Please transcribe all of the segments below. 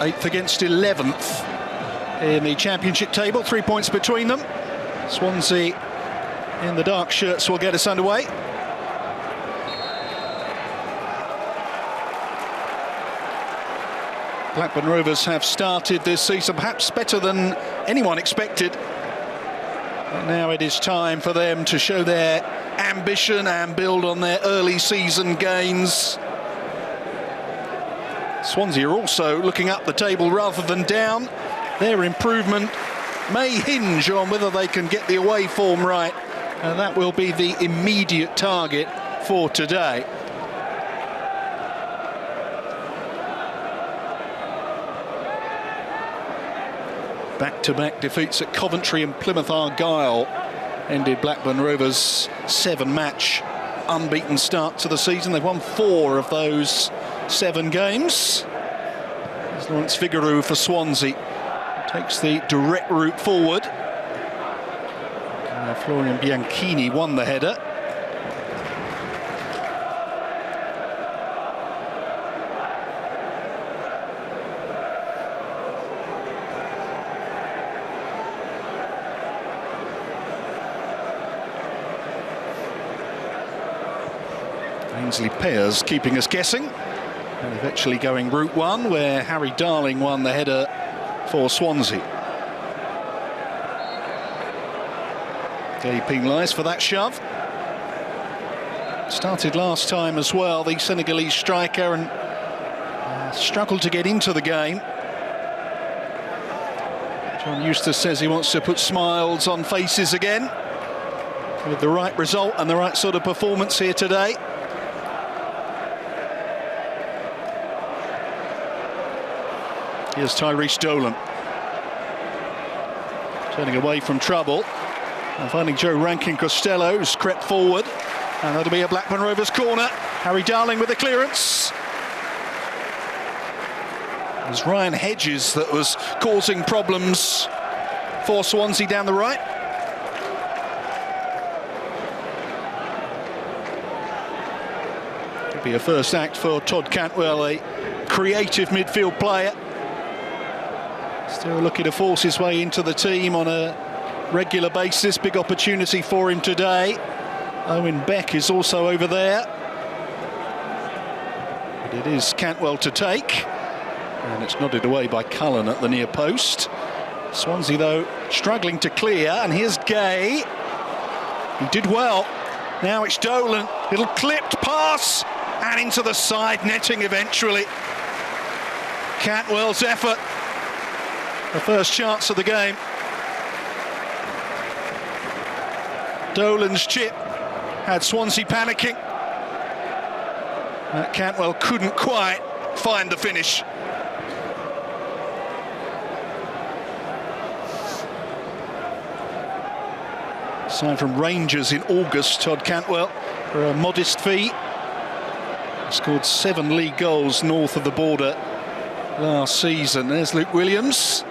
8th against 11th in the Championship table, 3 points between them. Swansea in the dark shirts will get us underway. Blackburn Rovers have started this season perhaps better than anyone expected. But now it is time for them to show their ambition and build on their early season gains. Swansea are also looking up the table rather than down. Their improvement may hinge on whether they can get the away form right, and that will be the immediate target for today. Back-to-back defeats at Coventry and Plymouth Argyle ended Blackburn Rovers' 7-match unbeaten start to the season. They've won 4 of those 7 games. There's Lawrence Figueroa for Swansea. Takes the direct route forward. Florian Bianchini won the header. Ainsley Pears keeping us guessing, and eventually going route 1, where Harry Darling won the header for Swansea. He penalised for that shove. Started last time as well, the Senegalese striker, and struggled to get into the game. John Eustace says he wants to put smiles on faces again, with the right result and the right sort of performance here today. Here's Tyrese Dolan, turning away from trouble and finding Joe Rankin-Costello, who's crept forward, and that'll be a Blackburn Rovers corner. Harry Darling with the clearance. It was Ryan Hedges that was causing problems for Swansea down the right. Could be a first act for Todd Cantwell, a creative midfield player. Still looking to force his way into the team on a regular basis. Big opportunity for him today. Owen Beck is also over there. But it is Cantwell to take. And it's nodded away by Cullen at the near post. Swansea, though, struggling to clear. And here's Gay. He did well. Now it's Dolan. Little clipped pass. And into the side netting eventually. Cantwell's effort. The first chance of the game. Dolan's chip had Swansea panicking. Cantwell couldn't quite find the finish. Signed from Rangers in August, Todd Cantwell, for a modest fee. Scored 7 league goals north of the border last season. There's Luke Williams.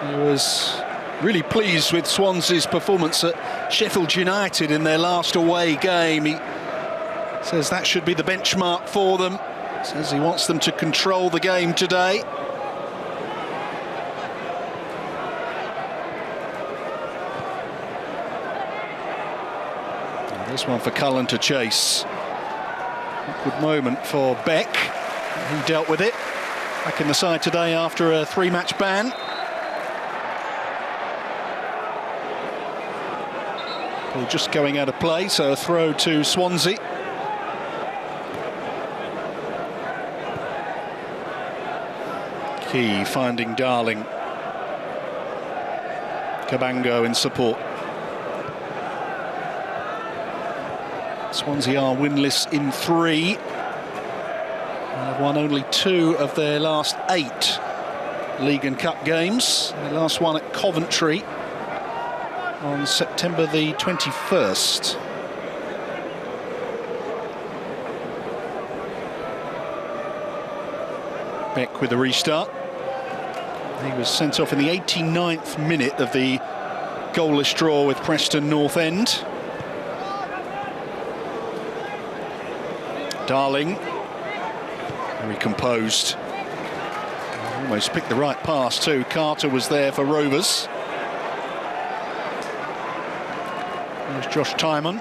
He was really pleased with Swansea's performance at Sheffield United in their last away game. He says that should be the benchmark for them. Says he wants them to control the game today. And this one for Cullen to chase. Good moment for Beck. He dealt with it. Back in the side today after a 3-match ban. Ball just going out of play, so a throw to Swansea. Key finding Darling. Cabango in support. Swansea are winless in 3. They've won only 2 of their last 8 League and Cup games. Their last one at Coventry on September the 21st. Beck with the restart. He was sent off in the 89th minute of the goalless draw with Preston North End. Darling, very composed. Almost picked the right pass too. Carter was there for Rovers. There's Josh Tymon.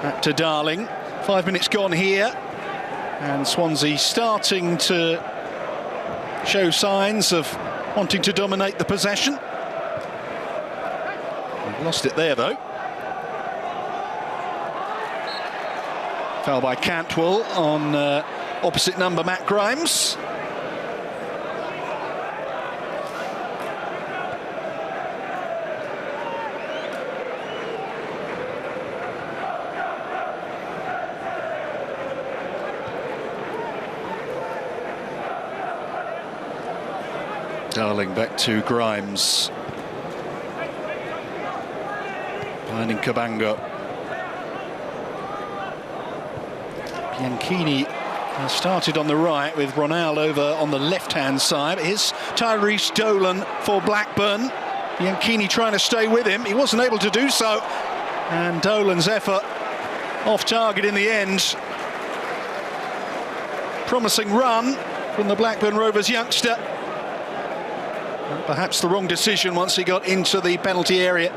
Back to Darling. 5 minutes gone here. And Swansea starting to show signs of wanting to dominate the possession. We've lost it there though. Foul by Cantwell on opposite number Matt Grimes. Darling back to Grimes. Finding Cabango. Bianchini started on the right with Ronald over on the left-hand side. Here's Tyrese Dolan for Blackburn. Bianchini trying to stay with him. He wasn't able to do so. And Dolan's effort off target in the end. Promising run from the Blackburn Rovers youngster. Perhaps the wrong decision once he got into the penalty area.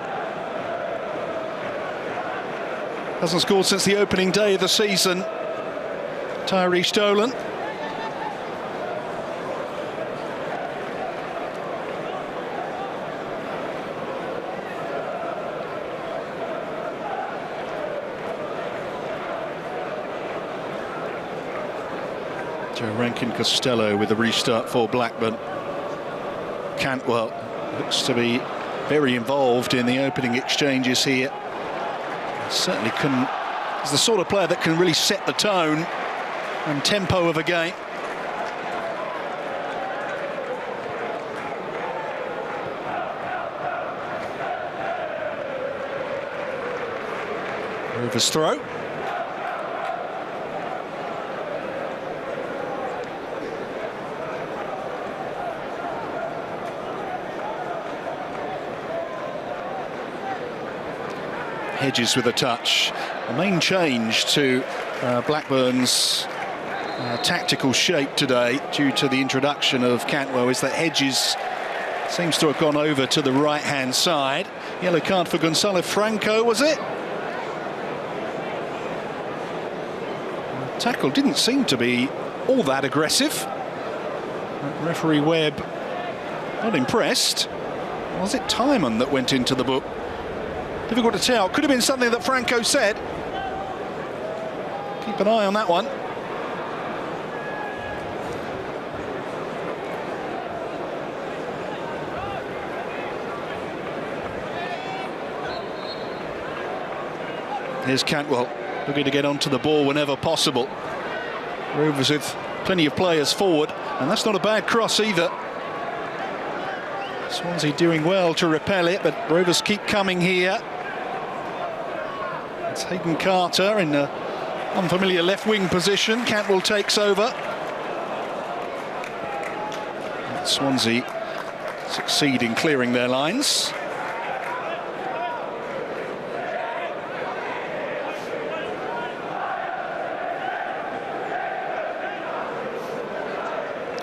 Hasn't scored since the opening day of the season. Tyrese Dolan. Joe Rankin-Costello with the restart for Blackburn. Cantwell looks to be very involved in the opening exchanges here. Certainly can. He's the sort of player that can really set the tone and tempo of a game. Rovers throw. Hedges with a touch. The main change to Blackburn's tactical shape today, due to the introduction of Cantwell, is that Hedges seems to have gone over to the right-hand side. Yellow card for Gonzalo Franco, was it? Tackle didn't seem to be all that aggressive. Referee Webb not impressed. Was it Tymon that went into the book? Difficult to tell. Could have been something that Franco said. Keep an eye on that one. Here's Cantwell, looking to get onto the ball whenever possible. Rovers with plenty of players forward, and that's not a bad cross either. Swansea doing well to repel it, but Rovers keep coming here. It's Hayden Carter in an unfamiliar left wing position. Cantwell takes over. Swansea succeed in clearing their lines.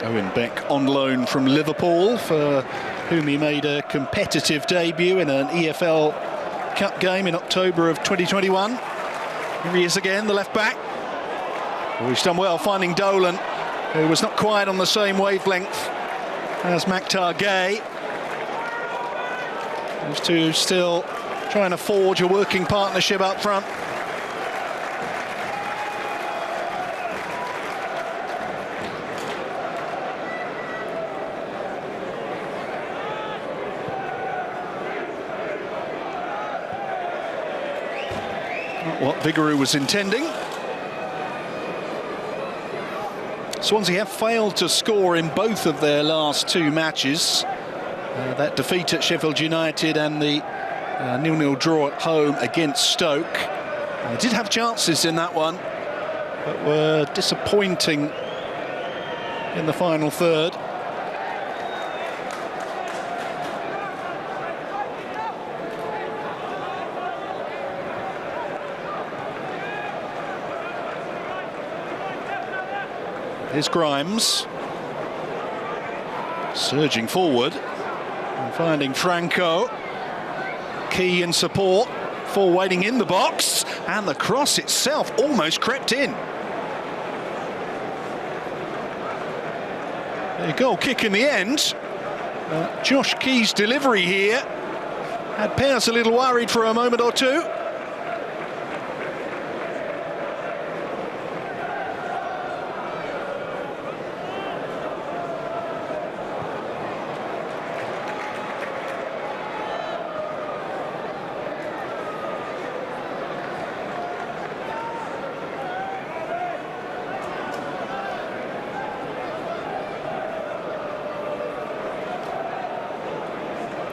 Owen Beck on loan from Liverpool, for whom he made a competitive debut in an EFL Cup game in October of 2021. Here he is again, the left back. Oh, he's done well finding Dolan, who was not quite on the same wavelength as Maktar Gay. Those two still trying to forge a working partnership up front. What Vigouroux was intending. Swansea have failed to score in both of their last two matches. That defeat at Sheffield United and the 0-0 draw at home against Stoke. They did have chances in that one, but were disappointing in the final third. Here's Grimes. Surging forward and finding Franco. Key in support, for waiting in the box, and the cross itself almost crept in. A goal kick in the end. Josh Key's delivery here had Pearce a little worried for a moment or two.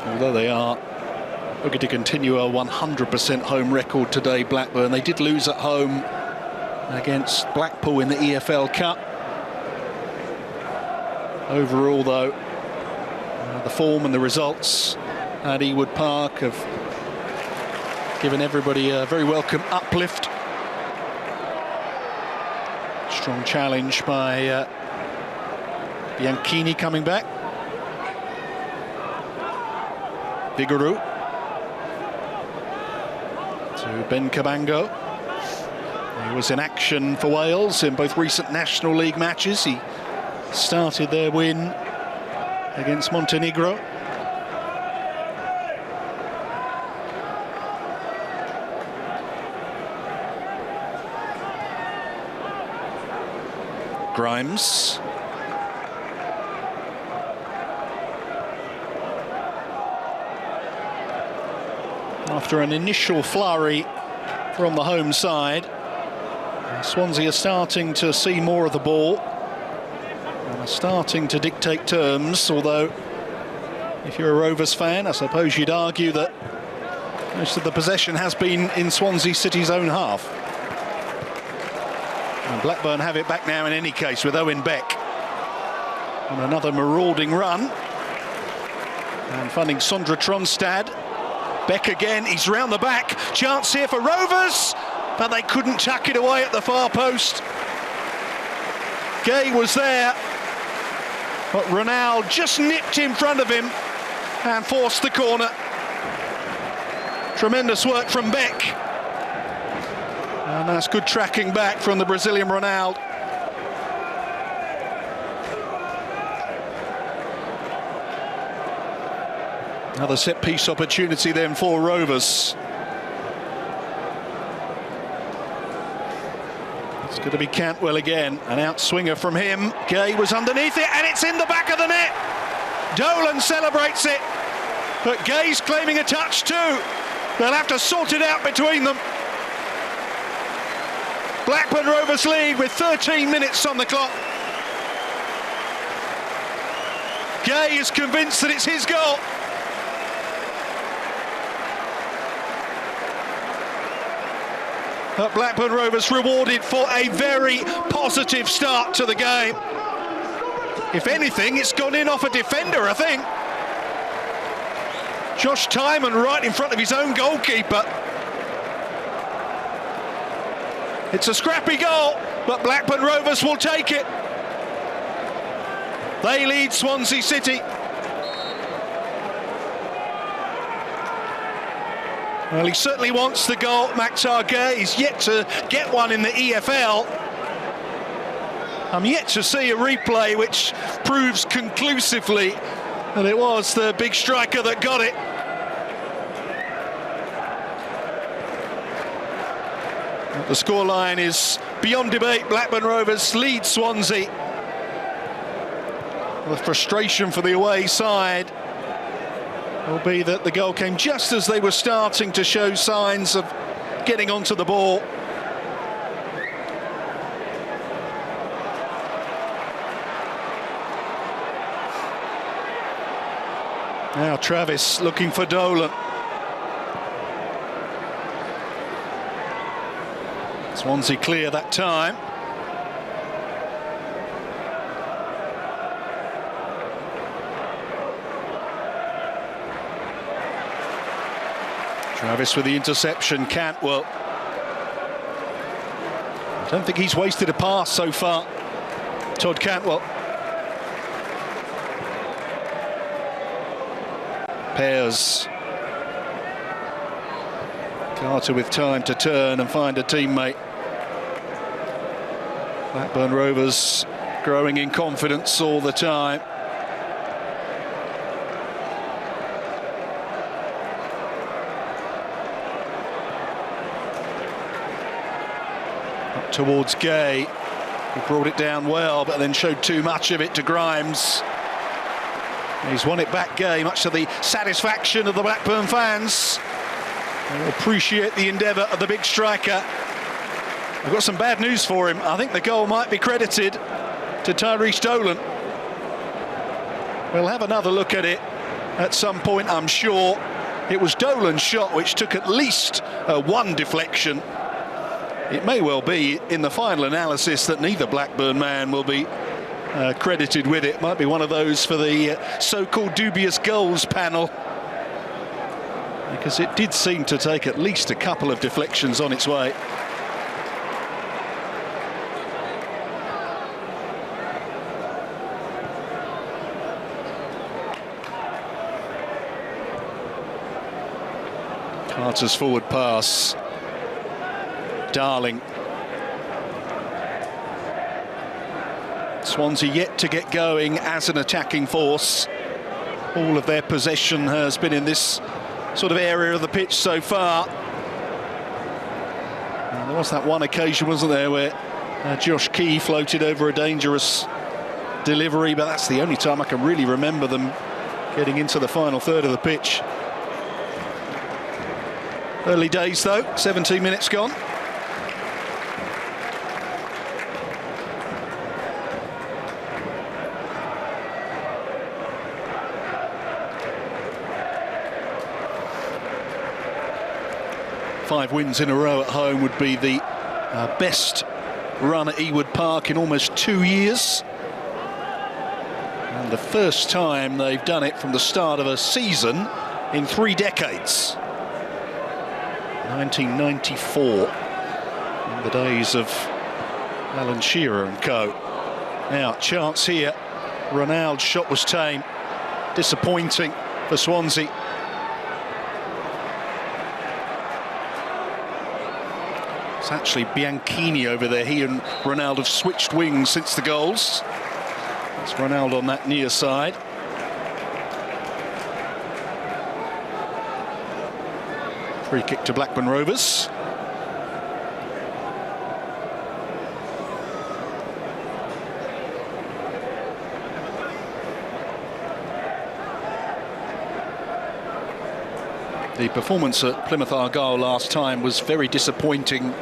Although they are looking to continue a 100% home record today, Blackburn. They did lose at home against Blackpool in the EFL Cup. Overall, though, the form and the results at Ewood Park have given everybody a very welcome uplift. Strong challenge by Bianchini coming back. Vigouroux to Ben Cabango. He was in action for Wales in both recent National League matches. He started their win against Montenegro. Grimes. After an initial flurry from the home side, Swansea are starting to see more of the ball and are starting to dictate terms, although if you're a Rovers fan, I suppose you'd argue that most of the possession has been in Swansea City's own half. And Blackburn have it back now in any case with Owen Beck on another marauding run and finding Sondre Tronstad. Beck again, he's round the back, chance here for Rovers, but they couldn't tuck it away at the far post. Gay was there, but Ronald just nipped in front of him and forced the corner. Tremendous work from Beck. And that's good tracking back from the Brazilian Ronald. Another set-piece opportunity then for Rovers. It's going to be Cantwell again, an outswinger from him. Gay was underneath it, and it's in the back of the net. Dolan celebrates it, but Gay's claiming a touch too. They'll have to sort it out between them. Blackburn Rovers lead with 13 minutes on the clock. Gay is convinced that it's his goal. But Blackburn Rovers rewarded for a very positive start to the game. If anything, it's gone in off a defender, I think. Josh Tymon right in front of his own goalkeeper. It's a scrappy goal, but Blackburn Rovers will take it. They lead Swansea City. Well, he certainly wants the goal, Maktar Gay. He's yet to get one in the EFL. I'm yet to see a replay which proves conclusively that it was the big striker that got it. The scoreline is beyond debate. Blackburn Rovers lead Swansea. The frustration for the away side will be that the goal came just as they were starting to show signs of getting onto the ball. Now Travis looking for Dolan. Swansea clear that time. Travis with the interception, Cantwell. I don't think he's wasted a pass so far, Todd Cantwell. pairs. Carter with time to turn and find a teammate. Blackburn Rovers growing in confidence all the time. Up towards Gay, who brought it down well, but then showed too much of it to Grimes. He's won it back, Gay, much to the satisfaction of the Blackburn fans. They appreciate the endeavour of the big striker. I've got some bad news for him. I think the goal might be credited to Tyrese Dolan. We'll have another look at it at some point, I'm sure. It was Dolan's shot which took at least one deflection. It may well be in the final analysis that neither Blackburn man will be credited with it. Might be one of those for the so-called dubious goals panel, because it did seem to take at least a couple of deflections on its way. Carter's forward pass. Darling. Swansea yet to get going as an attacking force. All of their possession has been in this sort of area of the pitch so far. And there was that one occasion, wasn't there, where Josh Key floated over a dangerous delivery, but that's the only time I can really remember them getting into the final third of the pitch. Early days though, 17 minutes gone. Five wins in a row at home would be the best run at Ewood Park in almost 2 years. And the first time they've done it from the start of a season in 3 decades. 1994, in the days of Alan Shearer and co. Now, chance here. Ronaldo's shot was tame. Disappointing for Swansea. It's actually Bianchini over there. He and Ronaldo have switched wings since the goals. It's Ronaldo on that near side. Free kick to Blackburn Rovers. The performance at Plymouth Argyle last time was very disappointing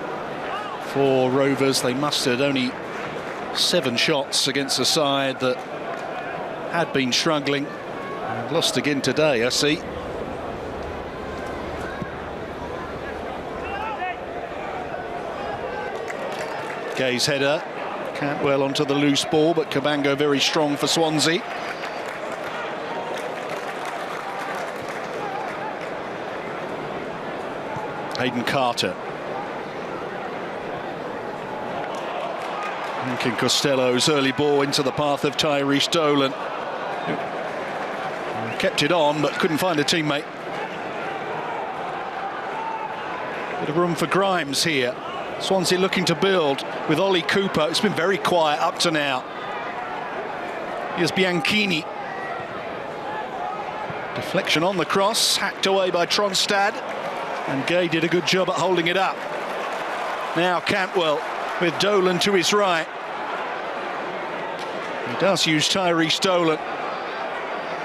for Rovers. They mustered only 7 shots against a side that had been struggling. And lost again today, I see. Gay's header, Cantwell onto the loose ball, but Cabango very strong for Swansea. Hayden Carter. Lincoln Costello's early ball into the path of Tyrese Dolan. Kept it on, but couldn't find a teammate. Bit of room for Grimes here. Swansea looking to build with Ollie Cooper. It's been very quiet up to now. Here's Bianchini. Deflection on the cross, hacked away by Tronstad. And Gay did a good job at holding it up. Now Cantwell with Dolan to his right. He does use Tyrese Dolan.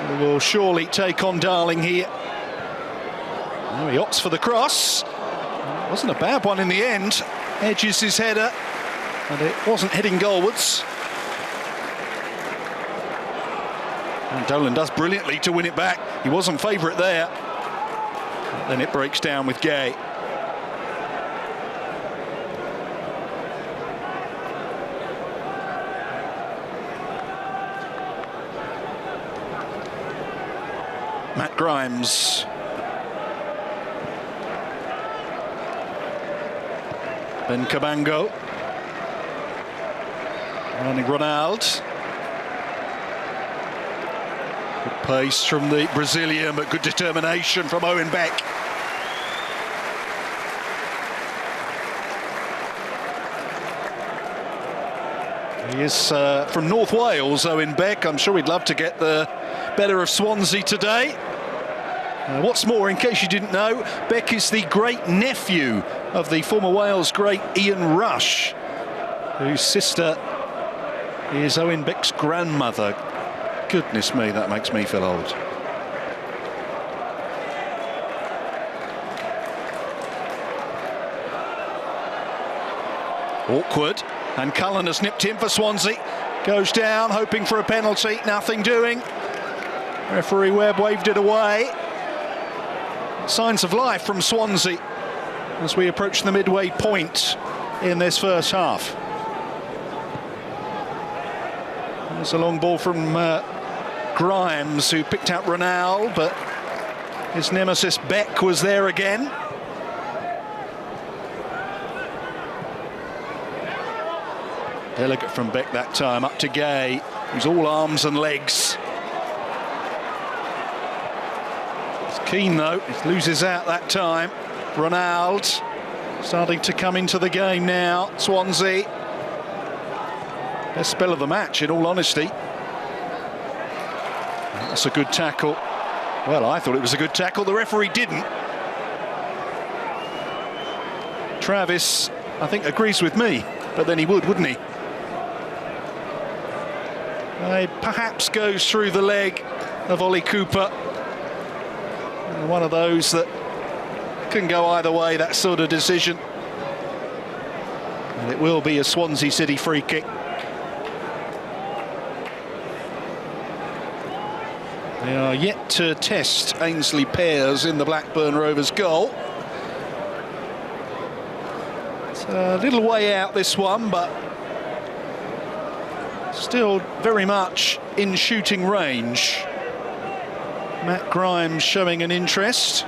He will surely take on Darling here. Now he opts for the cross. It wasn't a bad one in the end. Edges his header, and it wasn't heading goalwards. And Dolan does brilliantly to win it back. He wasn't favourite there. Then it breaks down with Gay. Matt Grimes. Ben Cabango. Running Ronaldo. Good pace from the Brazilian, but good determination from Owen Beck. He is from North Wales, Owen Beck. I'm sure he'd love to get the better of Swansea today. What's more, in case you didn't know, Beck is the great nephew of the former Wales great Ian Rush, whose sister is Owen Beck's grandmother. Goodness me, that makes me feel old. Awkward, and Cullen has nipped in for Swansea. Goes down, hoping for a penalty, nothing doing. Referee Webb waved it away. Signs of life from Swansea as we approach the midway point in this first half. There's a long ball from Grimes, who picked out Ronald, but his nemesis Beck was there again. Delicate from Beck that time, up to Gay, who's all arms and legs. It's keen though, he loses out that time. Ronald starting to come into the game now. Swansea. Best spell of the match, in all honesty. That's a good tackle. Well, I thought it was a good tackle. The referee didn't. Travis, I think, agrees with me, but then he would, wouldn't he? He perhaps goes through the leg of Ollie Cooper. One of those that can go either way, that sort of decision. And it will be a Swansea City free kick. They are yet to test Ainsley Pears in the Blackburn Rovers goal. It's a little way out, this one, but still very much in shooting range. Matt Grimes showing an interest.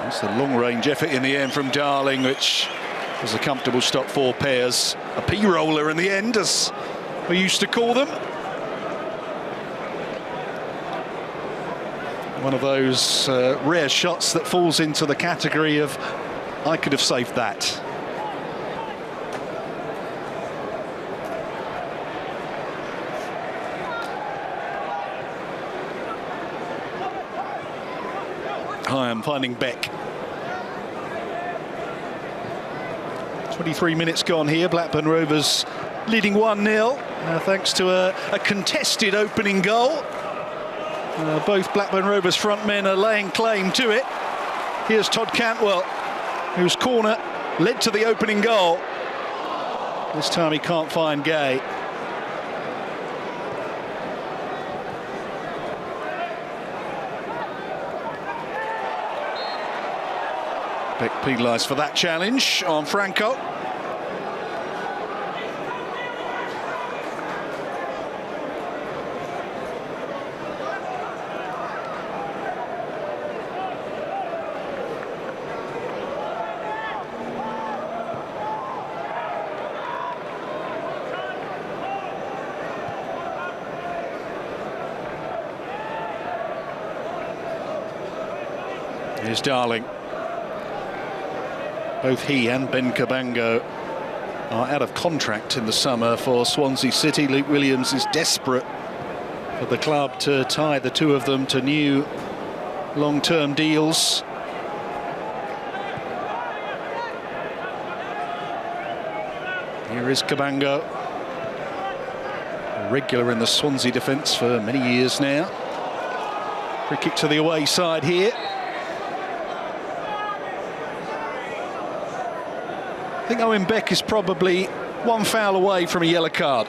It's a long-range effort in the end from Darling, which was a comfortable stop for Pears. A P-roller in the end, as we used to call them. One of those rare shots that falls into the category of, I could have saved that. I am finding Beck. 23 minutes gone here. Blackburn Rovers leading 1-0, thanks to a contested opening goal. Both Blackburn Rovers front men are laying claim to it. Here's Todd Cantwell, whose corner led to the opening goal. This time he can't find Gay. Beck penalised for that challenge on Franco. Here's Darling. Both he and Ben Cabango are out of contract in the summer for Swansea City. Luke Williams is desperate for the club to tie the two of them to new long-term deals. Here is Cabango, a regular in the Swansea defence for many years now. Free kick to the away side here. I think Owen Beck is probably one foul away from a yellow card,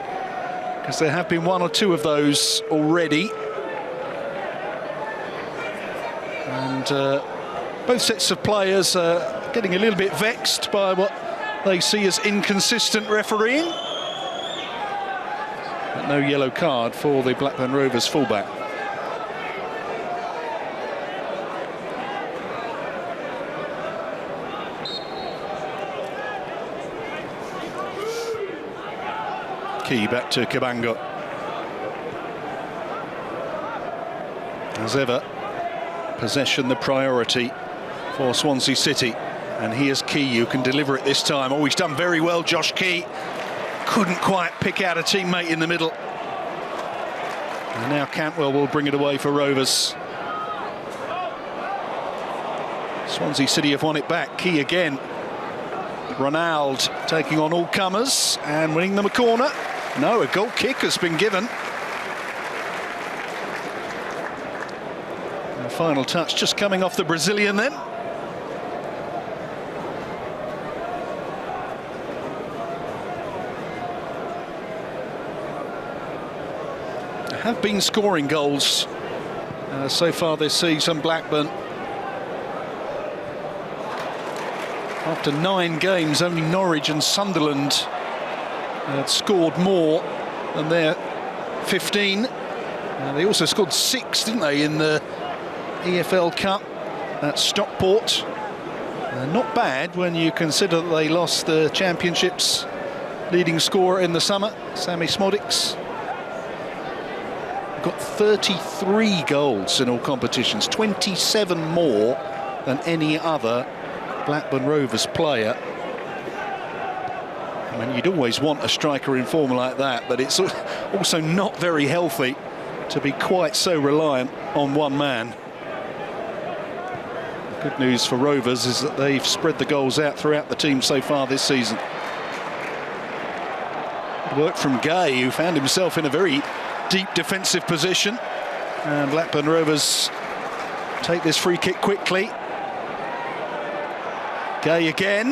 because there have been one or two of those already. And both sets of players are getting a little bit vexed by what they see as inconsistent refereeing. But no yellow card for the Blackburn Rovers fullback. Key back to Cabango. As ever, possession the priority for Swansea City. And here's Key, who can deliver it this time. Oh, he's done very well, Josh Key. Couldn't quite pick out a teammate in the middle. And now Cantwell will bring it away for Rovers. Swansea City have won it back. Key again. Ronald taking on all comers and winning them a corner. No, a goal kick has been given. And final touch just coming off the Brazilian then. There have been scoring goals so far this season, Blackburn. After 9 games, only Norwich and Sunderland had scored more than their 15. They also scored 6, didn't they, in the EFL Cup at Stockport. Not bad when you consider that they lost the Championship's leading scorer in the summer, Sammy Smodics. Got 33 goals in all competitions, 27 more than any other Blackburn Rovers player. I mean, you'd always want a striker in form like that, but it's also not very healthy to be quite so reliant on one man. The good news for Rovers is that they've spread the goals out throughout the team so far this season. Work from Gay, who found himself in a very deep defensive position, and Blackburn Rovers take this free kick quickly. Gay again.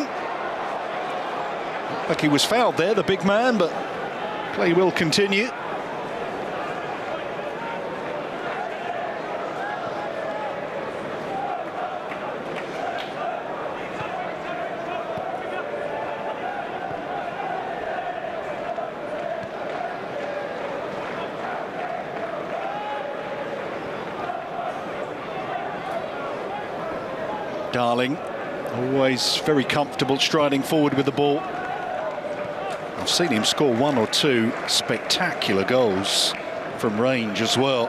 Looked like he was fouled there, the big man, but play will continue. Darling, always very comfortable striding forward with the ball. I've seen him score 1 or 2 spectacular goals from range as well.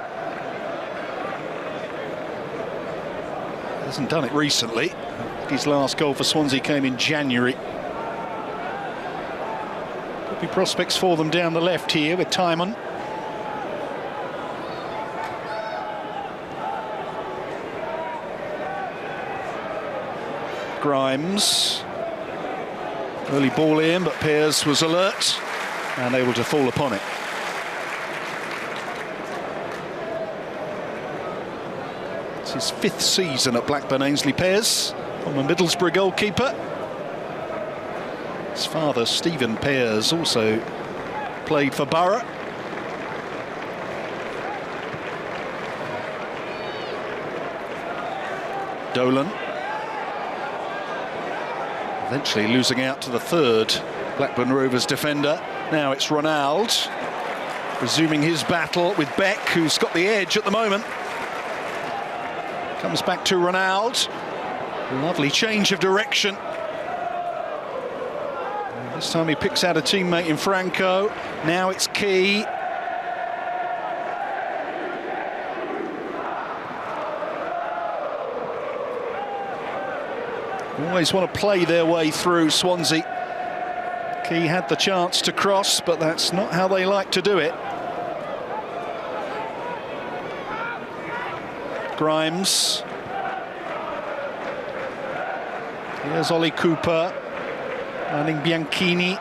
Hasn't done it recently. His last goal for Swansea came in January. Could be prospects for them down the left here with Timon. Grimes, early ball in, but Pears was alert and able to fall upon it. It's his 5th season at Blackburn, Ainsley Pears, from a Middlesbrough goalkeeper. His father, Stephen Pears, also played for Borough. Dolan. Eventually losing out to the 3rd Blackburn Rovers defender. Now it's Ronald resuming his battle with Beck, who's got the edge at the moment. Comes back to Ronald. Lovely change of direction. And this time he picks out a teammate in Franco. Now it's Key. Always want to play their way through, Swansea. Key had the chance to cross, but that's not how they like to do it. Grimes. Here's Ollie Cooper. Finding Bianchini.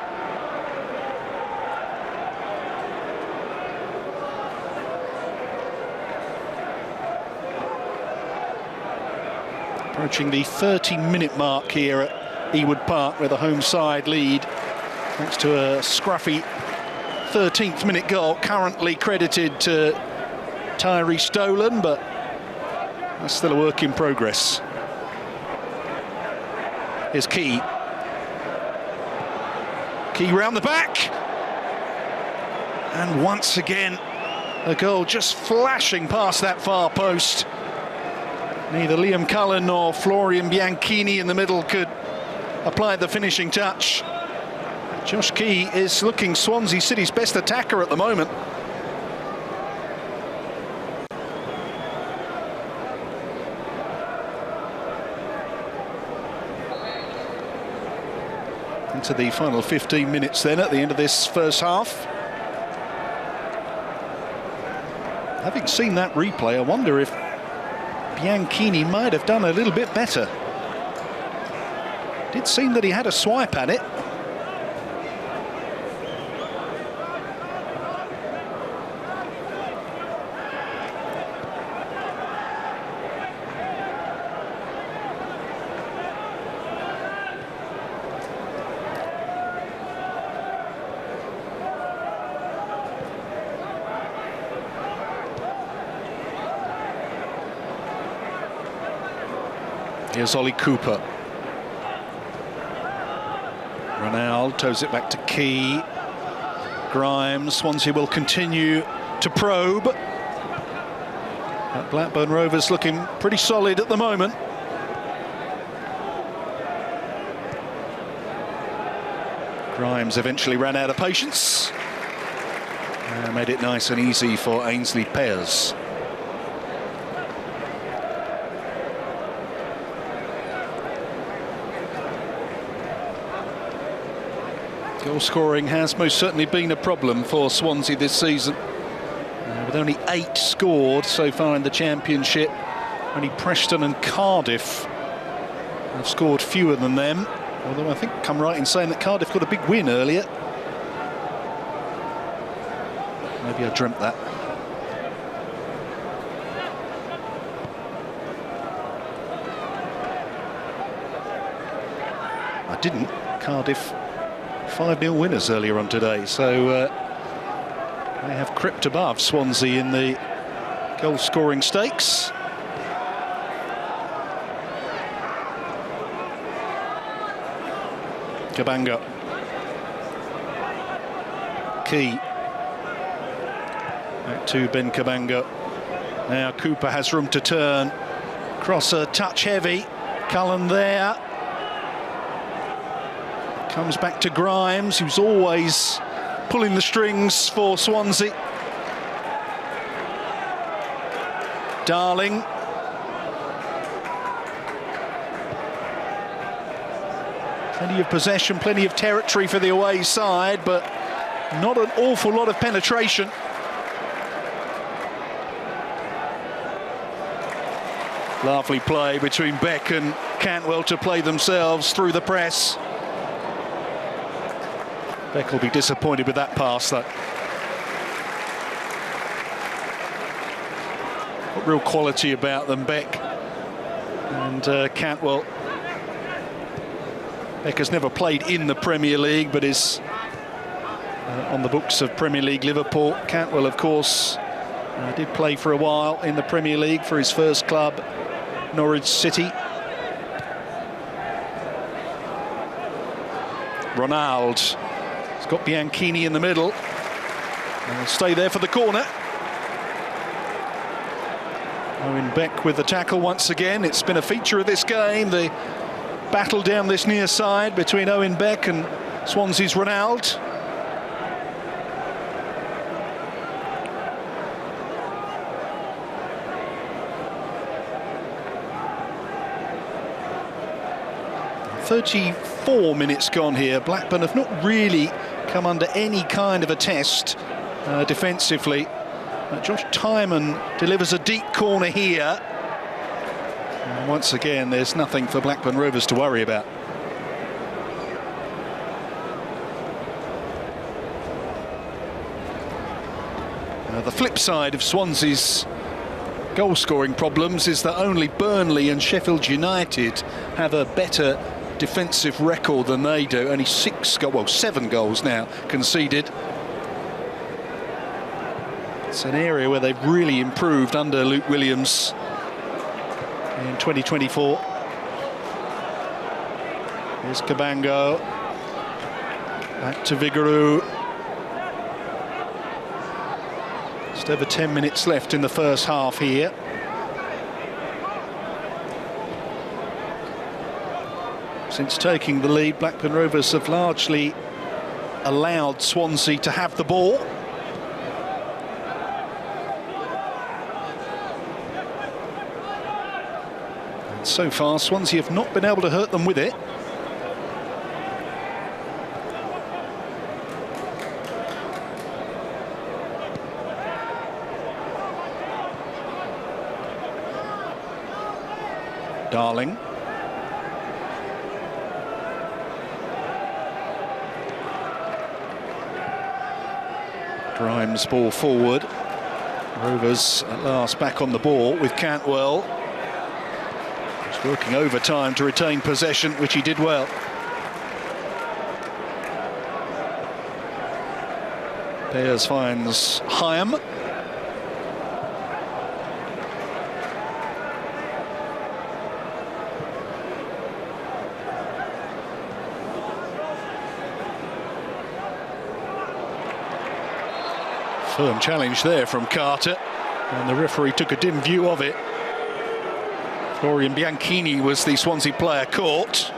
Approaching the 30-minute mark here at Ewood Park with a home side lead, thanks to a scruffy 13th minute goal, currently credited to Tyrese Dolan, but that's still a work in progress. Here's Key. Key round the back. And once again, a goal just flashing past that far post. Neither Liam Cullen nor Florian Bianchini in the middle could apply the finishing touch. Josh Key is looking Swansea City's best attacker at the moment. Into the final 15 minutes then at the end of this first half. Having seen that replay, I wonder if Bianchini might have done a little bit better. Did seem that he had a swipe at it. Here's Ollie Cooper. Ronald toes it back to Key. Grimes. Swansea will continue to probe. But Blackburn Rovers looking pretty solid at the moment. Grimes eventually ran out of patience and made it nice and easy for Ainsley Pears. Goal scoring has most certainly been a problem for Swansea this season. With only 8 scored so far in the Championship, only Preston and Cardiff have scored fewer than them. Although I think I'm right in saying that Cardiff got a big win earlier. Maybe I dreamt that. I didn't. Cardiff 5-0 winners earlier on today, so they have crept above Swansea in the goal-scoring stakes. Cabango. Key. Back to Ben Cabango. Now Cooper has room to turn. Crosser, touch heavy. Cullen there. Comes back to Grimes, who's always pulling the strings for Swansea. Darling. Plenty of possession, plenty of territory for the away side, but not an awful lot of penetration. Lovely play between Beck and Cantwell to play themselves through the press. Beck will be disappointed with that pass, though. Got real quality about them, Beck and Cantwell. Beck has never played in the Premier League, but is on the books of Premier League Liverpool. Cantwell, of course, did play for a while in the Premier League for his first club, Norwich City. Ronald. Got Bianchini in the middle. And will stay there for the corner. Owen Beck with the tackle once again. It's been a feature of this game, the battle down this near side between Owen Beck and Swansea's Ronald. "34 minutes gone here. Blackburn have not really come under any kind of a test defensively. Josh Tyman delivers a deep corner here. And once again, there's nothing for Blackburn Rovers to worry about. The flip side of Swansea's goal-scoring problems is that only Burnley and Sheffield United have a better defensive record than they do. Only 7 goals now conceded. It's an area where they've really improved under Luke Williams in 2024. Here's Cabango. Back to Vigouroux. Just over 10 minutes left in the first half here. Since taking the lead, Blackburn Rovers have largely allowed Swansea to have the ball. And so far, Swansea have not been able to hurt them with it. Darling. Grimes ball forward. Rovers at last back on the ball with Cantwell. He's working overtime to retain possession, which he did well. Pears finds Hyam. Firm challenge there from Carter, and the referee took a dim view of it. Florian Bianchini was the Swansea player caught.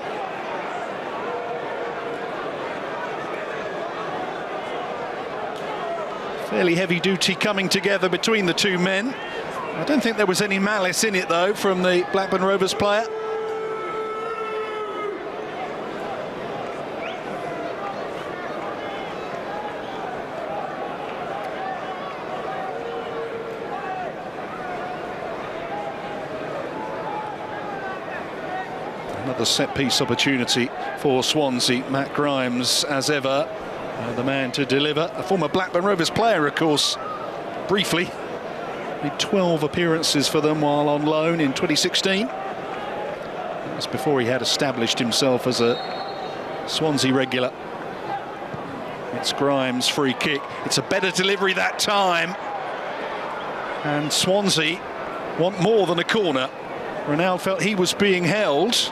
Fairly heavy duty coming together between the two men. I don't think there was any malice in it though from the Blackburn Rovers player. Another set-piece opportunity for Swansea. Matt Grimes, as ever, the man to deliver. A former Blackburn Rovers player, of course, briefly. Made 12 appearances for them while on loan in 2016. That was before he had established himself as a Swansea regular. It's Grimes' free kick. It's a better delivery that time. And Swansea want more than a corner. Ronaldo felt he was being held.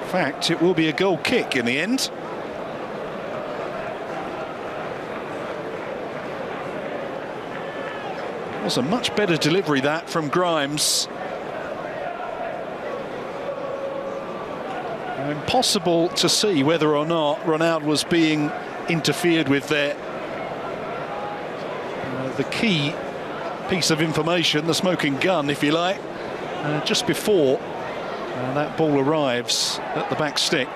In fact, it will be a goal kick in the end. It was a much better delivery, that, from Grimes. Impossible to see whether or not Ronaldo was being interfered with there. The key piece of information, the smoking gun, if you like, just before that ball arrives at the back stick.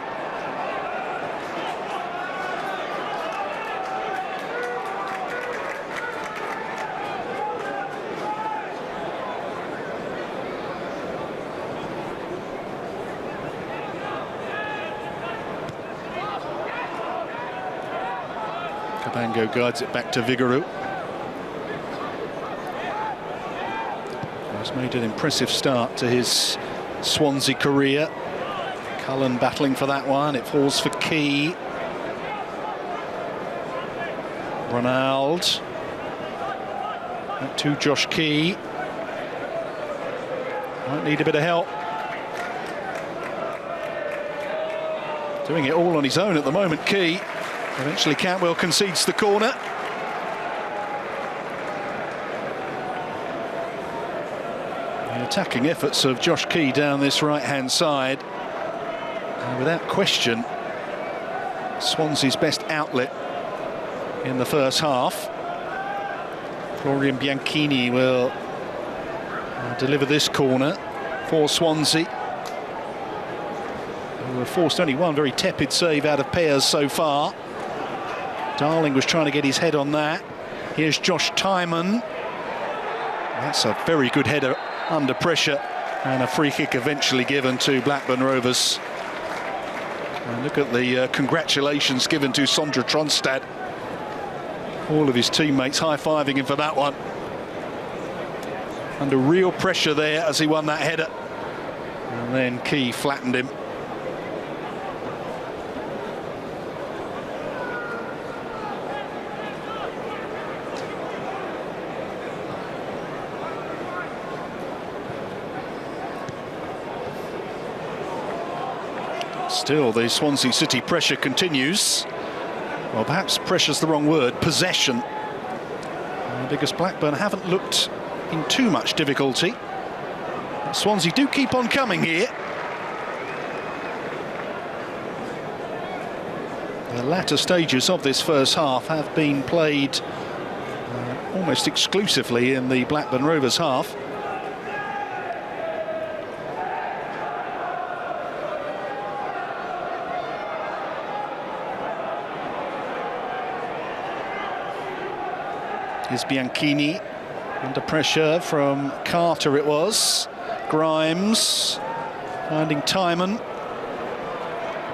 Cabango guides it back to Vigouroux. He's made an impressive start to his Swansea career. Cullen battling for that one. It falls for Key. Ronaldo. Back to Josh Key. Might need a bit of help. Doing it all on his own at the moment, Key. Eventually Cantwell concedes the corner. The attacking efforts of Josh Key down this right-hand side, without question, Swansea's best outlet in the first half. Florian Bianchini will deliver this corner for Swansea, who have forced only one very tepid save out of Pears so far. Darling was trying to get his head on that. Here's Josh Tymon. That's a very good header under pressure, and a free kick eventually given to Blackburn Rovers. And look at the congratulations given to Sondre Tronstad. All of his teammates high-fiving him for that one. Under real pressure there as he won that header. And then Key flattened him. Still, the Swansea City pressure continues. Well, perhaps pressure's the wrong word, possession. Because Blackburn haven't looked in too much difficulty. Swansea do keep on coming here. The latter stages of this first half have been played almost exclusively in the Blackburn Rovers half. Here's Bianchini under pressure from Carter. It was Grimes finding Timon.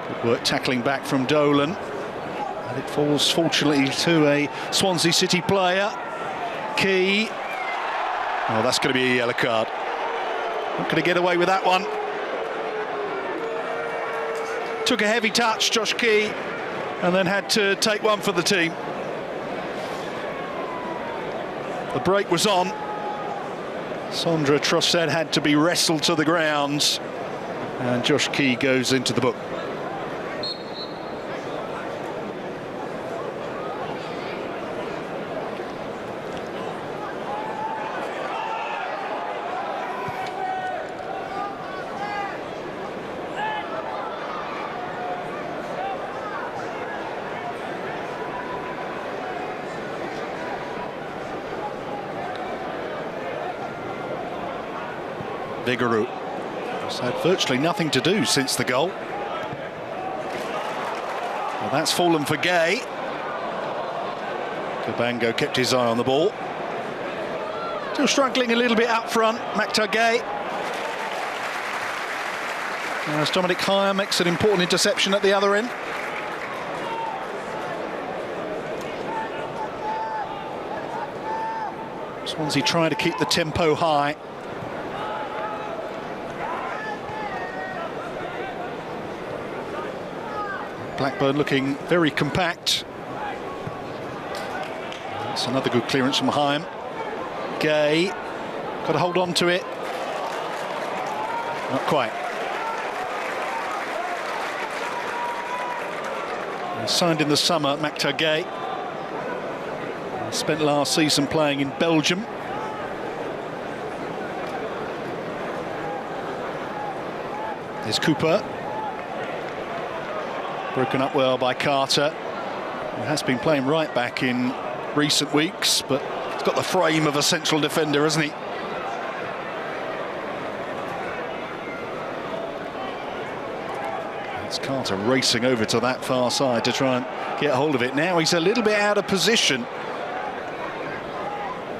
Good work tackling back from Dolan, and it falls fortunately to a Swansea City player. Key. Oh, that's going to be a yellow card. Not going to get away with that one. Took a heavy touch, Josh Key, and then had to take one for the team. The break was on. Sondre Trossard had to be wrestled to the ground, and Josh Key goes into the book. Vigouroux has had virtually nothing to do since the goal. Well, that's fallen for Gay. Cabango kept his eye on the ball. Still struggling a little bit up front, Matchday. As Dominic Hire makes an important interception at the other end. Swansea trying to keep the tempo high. Blackburn looking very compact. That's another good clearance from Haim. Gay, got to hold on to it. Not quite. Signed in the summer, Matchday. Spent last season playing in Belgium. There's Cooper. Broken up well by Carter, who has been playing right back in recent weeks, but he's got the frame of a central defender, hasn't he? It's Carter racing over to that far side to try and get hold of it. Now he's a little bit out of position.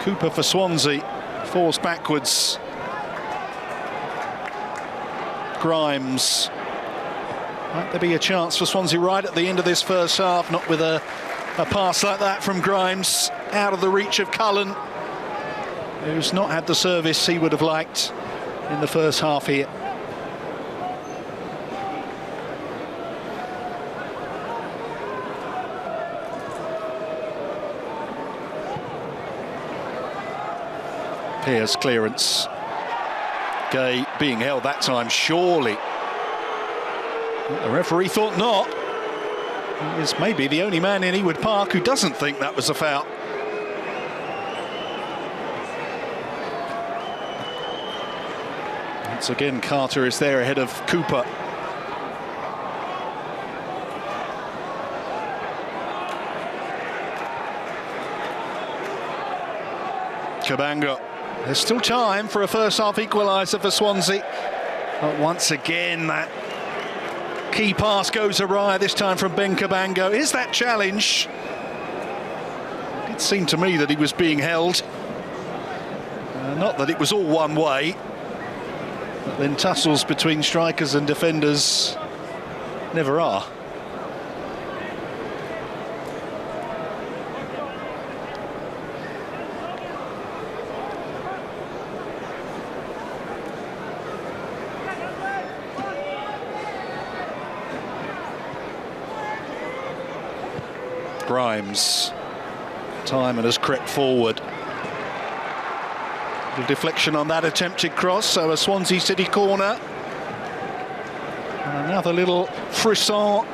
Cooper for Swansea, forced backwards. Grimes. Might there be a chance for Swansea right at the end of this first half? Not with a pass like that from Grimes, out of the reach of Cullen, who's not had the service he would have liked in the first half here. Pear's clearance. Gay being held that time, surely. The referee thought not. He is maybe the only man in Ewood Park who doesn't think that was a foul. Once again, Carter is there ahead of Cooper. Cabango. There's still time for a first-half equaliser for Swansea. But once again, that key pass goes awry, this time from Ben Cabango. Is that challenge? It did seem to me that he was being held. Not that it was all one way. But then tussles between strikers and defenders never are. Grimes. Timon has crept forward. A deflection on that attempted cross, so a Swansea City corner. And another little frisson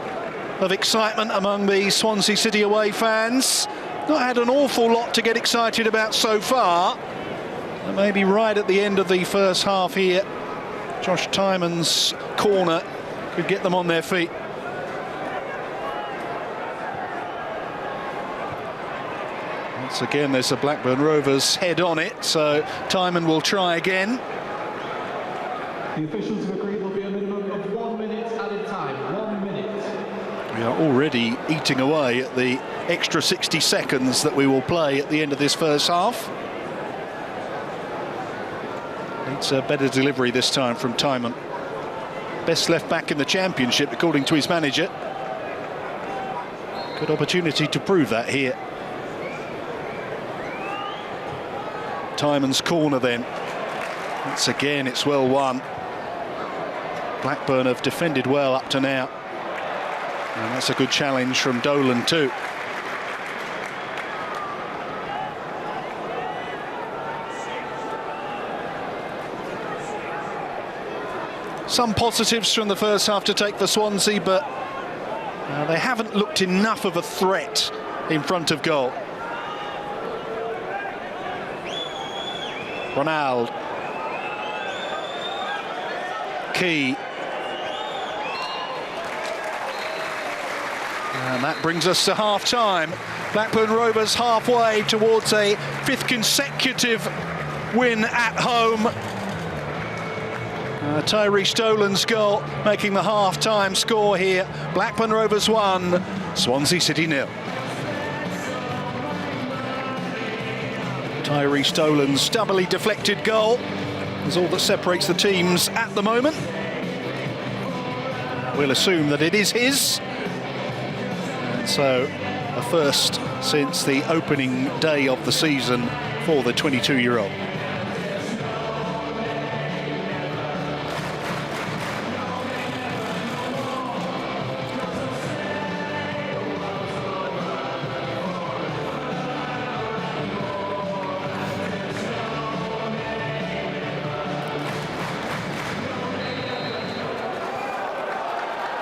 of excitement among the Swansea City away fans. Not had an awful lot to get excited about so far. And maybe right at the end of the first half here, Josh Timon's corner could get them on their feet. Once again, there's a Blackburn Rovers head on it, so Timon will try again. The officials have agreed there'll be a minimum of 1 minute added time. 1 minute. We are already eating away at the extra 60 seconds that we will play at the end of this first half. Needs a better delivery this time from Timon. Best left back in the Championship, according to his manager. Good opportunity to prove that here. Timon's corner then. Once again, it's well won. Blackburn have defended well up to now. And that's a good challenge from Dolan too. Some positives from the first half to take for Swansea, but they haven't looked enough of a threat in front of goal. Ronald. Key. And that brings us to half-time. Blackburn Rovers halfway towards a 5th consecutive win at home. Tyrese Dolan's goal making the half-time score here. Blackburn Rovers 1, Swansea City 0. Tyrese Dolan's doubly deflected goal is all that separates the teams at the moment. We'll assume that it is his. And so, a first since the opening day of the season for the 22-year-old.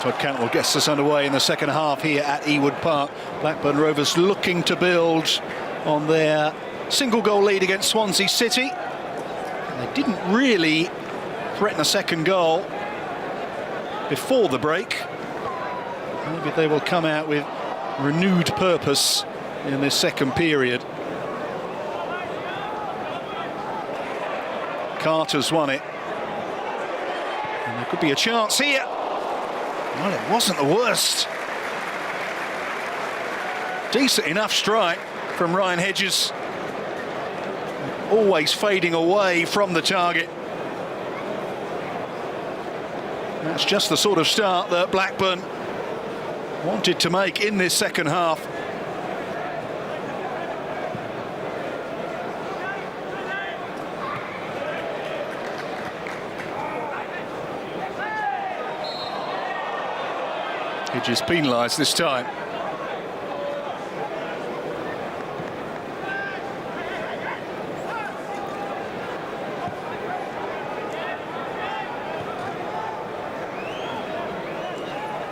Todd Cantwell gets us underway in the second half here at Ewood Park. Blackburn Rovers looking to build on their single goal lead against Swansea City. They didn't really threaten a second goal before the break. Maybe they will come out with renewed purpose in this second period. Carter's won it. And there could be a chance here. Well, it wasn't the worst. Decent enough strike from Ryan Hedges. Always fading away from the target. That's just the sort of start that Blackburn wanted to make in this second half. Hedges penalised this time.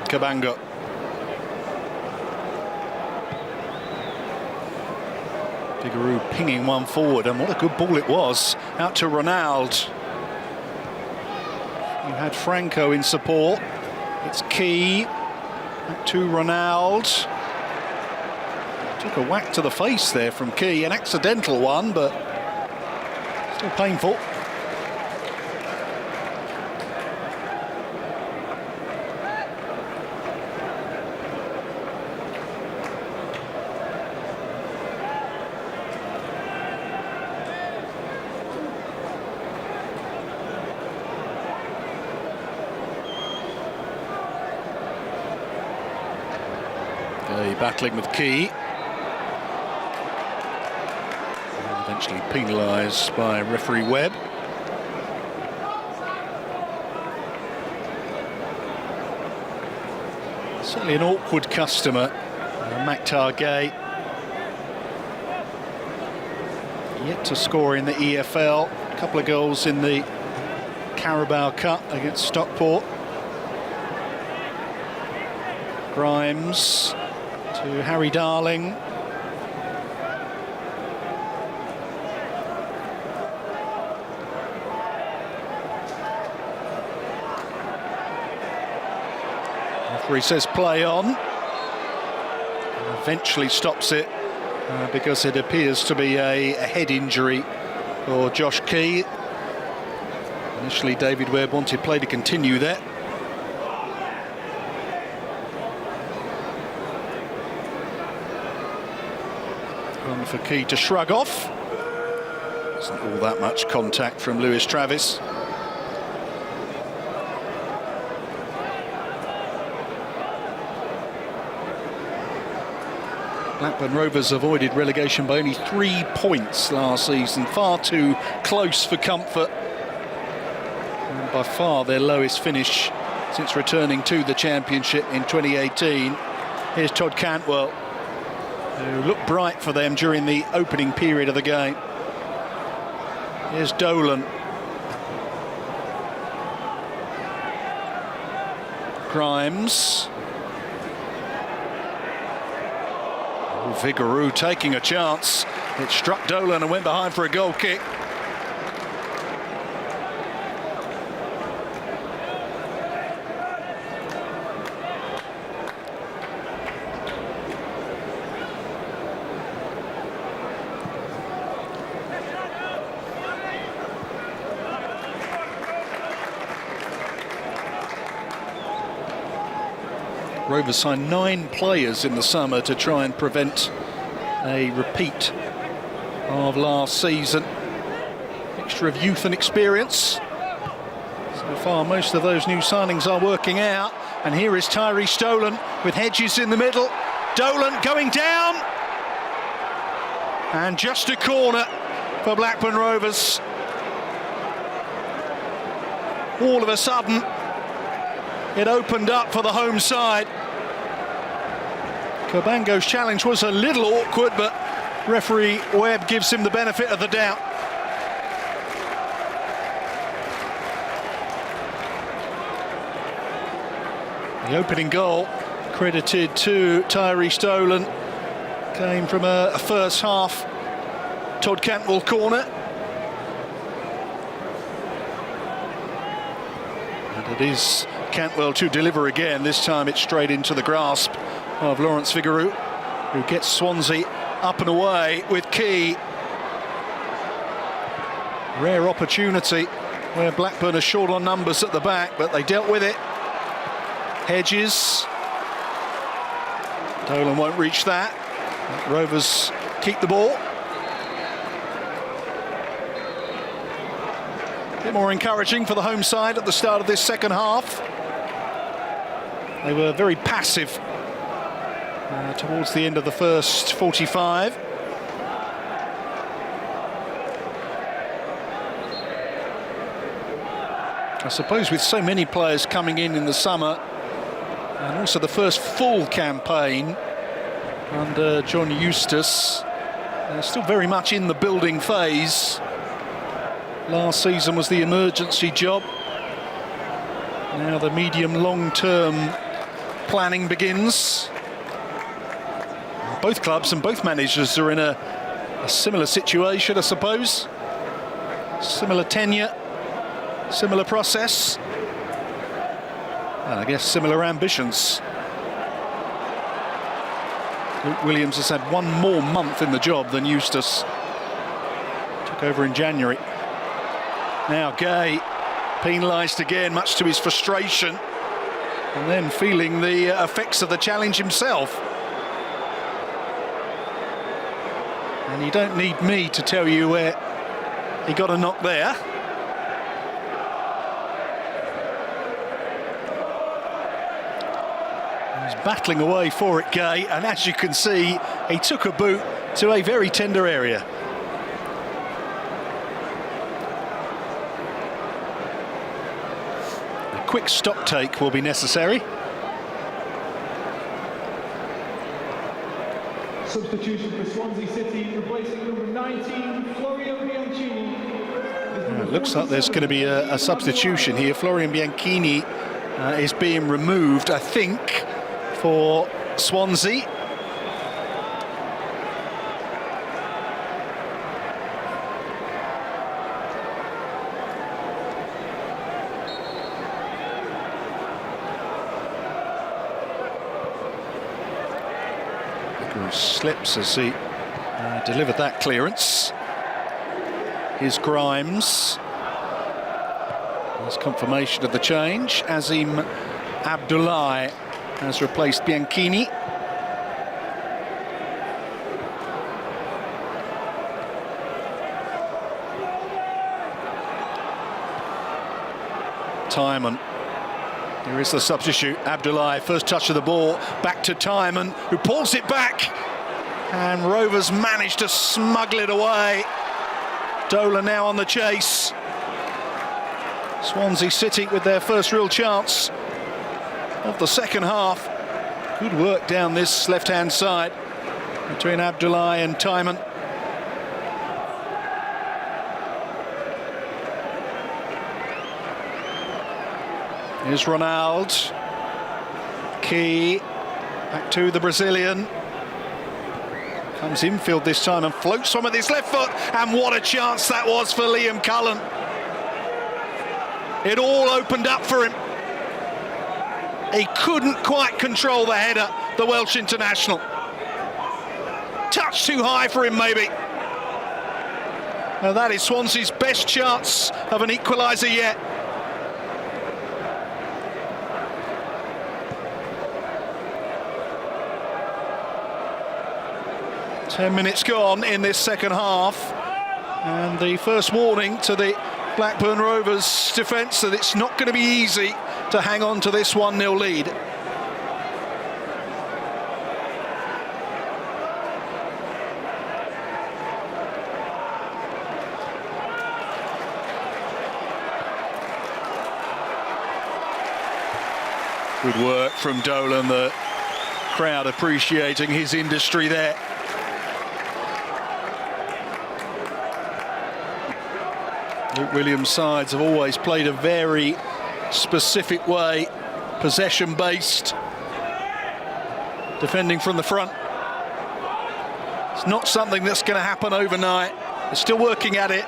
Cabango. Figueroa pinging one forward, and what a good ball it was. Out to Ronald. You had Franco in support. It's Key. Back to Ronald. Took a whack to the face there from Key, an accidental one, but still painful. Battling with Key. And eventually penalised by referee Webb. Certainly an awkward customer, Maktar Gay. Yet to score in the EFL. A couple of goals in the Carabao Cup against Stockport. Grimes to Harry Darling. Referee says play on. And eventually stops it because it appears to be a head injury for Josh Key. Initially, David Webb wanted play to continue there. One for Key to shrug off. Isn't all that much contact from Lewis Travis. Blackburn Rovers avoided relegation by only 3 points last season, far too close for comfort. And by far their lowest finish since returning to the Championship in 2018. Here's Todd Cantwell, who looked bright for them during the opening period of the game. Here's Dolan. Grimes. Vigouroux taking a chance. It struck Dolan and went behind for a goal kick. Rovers signed 9 players in the summer to try and prevent a repeat of last season. Mixture of youth and experience. So far, most of those new signings are working out. And here is Tyree Stolen with Hedges in the middle. Dolan going down. And just a corner for Blackburn Rovers. All of a sudden, it opened up for the home side. Cabango's challenge was a little awkward, but referee Webb gives him the benefit of the doubt. The opening goal, credited to Tyree Stolen, came from a first half Todd Cantwell corner. And it is Cantwell to deliver again. This time it's straight into the grasp of Laurence Vigouroux, who gets Swansea up and away with Key. Rare opportunity where Blackburn are short on numbers at the back, but they dealt with it. Hedges. Dolan won't reach that. Rovers keep the ball. A bit more encouraging for the home side at the start of this second half. They were very passive towards the end of the first 45. I suppose with so many players coming in the summer, and also the first full campaign under John Eustace, still very much in the building phase. Last season was the emergency job. Now the medium long-term planning begins. Both clubs and both managers are in a similar situation, I suppose. Similar tenure, similar process, and I guess similar ambitions. Luke Williams has had 1 more month in the job than Eustace. Took over in January. Now Gay penalised again, much to his frustration, and then feeling the effects of the challenge himself. And you don't need me to tell you where he got a knock there. He's battling away for it, Gay, and as you can see, he took a boot to a very tender area. A quick stock take will be necessary. Substitution for Swansea City, replacing number 19, Florian Bianchini. It looks like there's going to be a substitution here. Florian Bianchini is being removed, I think, for Swansea. Slips as he Delivered that clearance. Here's Grimes. There's confirmation of the change. Azim Abdullahi has replaced Bianchini. Timon. Here is the substitute, Abdullahi. First touch of the ball, back to Timon, who pulls it back. And Rovers managed to smuggle it away. Dolan now on the chase. Swansea City with their first real chance of the second half. Good work down this left-hand side between Abdullahi and Timon. Here's Ronald. Key. Back to the Brazilian. Comes infield this time and floats one with his left foot. And what a chance that was for Liam Cullen. It all opened up for him. He couldn't quite control the header, the Welsh international. Touch too high for him, maybe. Now that is Swansea's best chance of an equaliser yet. Ten minutes gone in this second half, and the first warning to the Blackburn Rovers defence that it's not going to be easy to hang on to this 1-0 lead. Good work from Dolan, the crowd appreciating his industry there. Luke Williams' sides have always played a very specific way, possession-based, defending from the front. It's not something that's going to happen overnight. They're still working at it.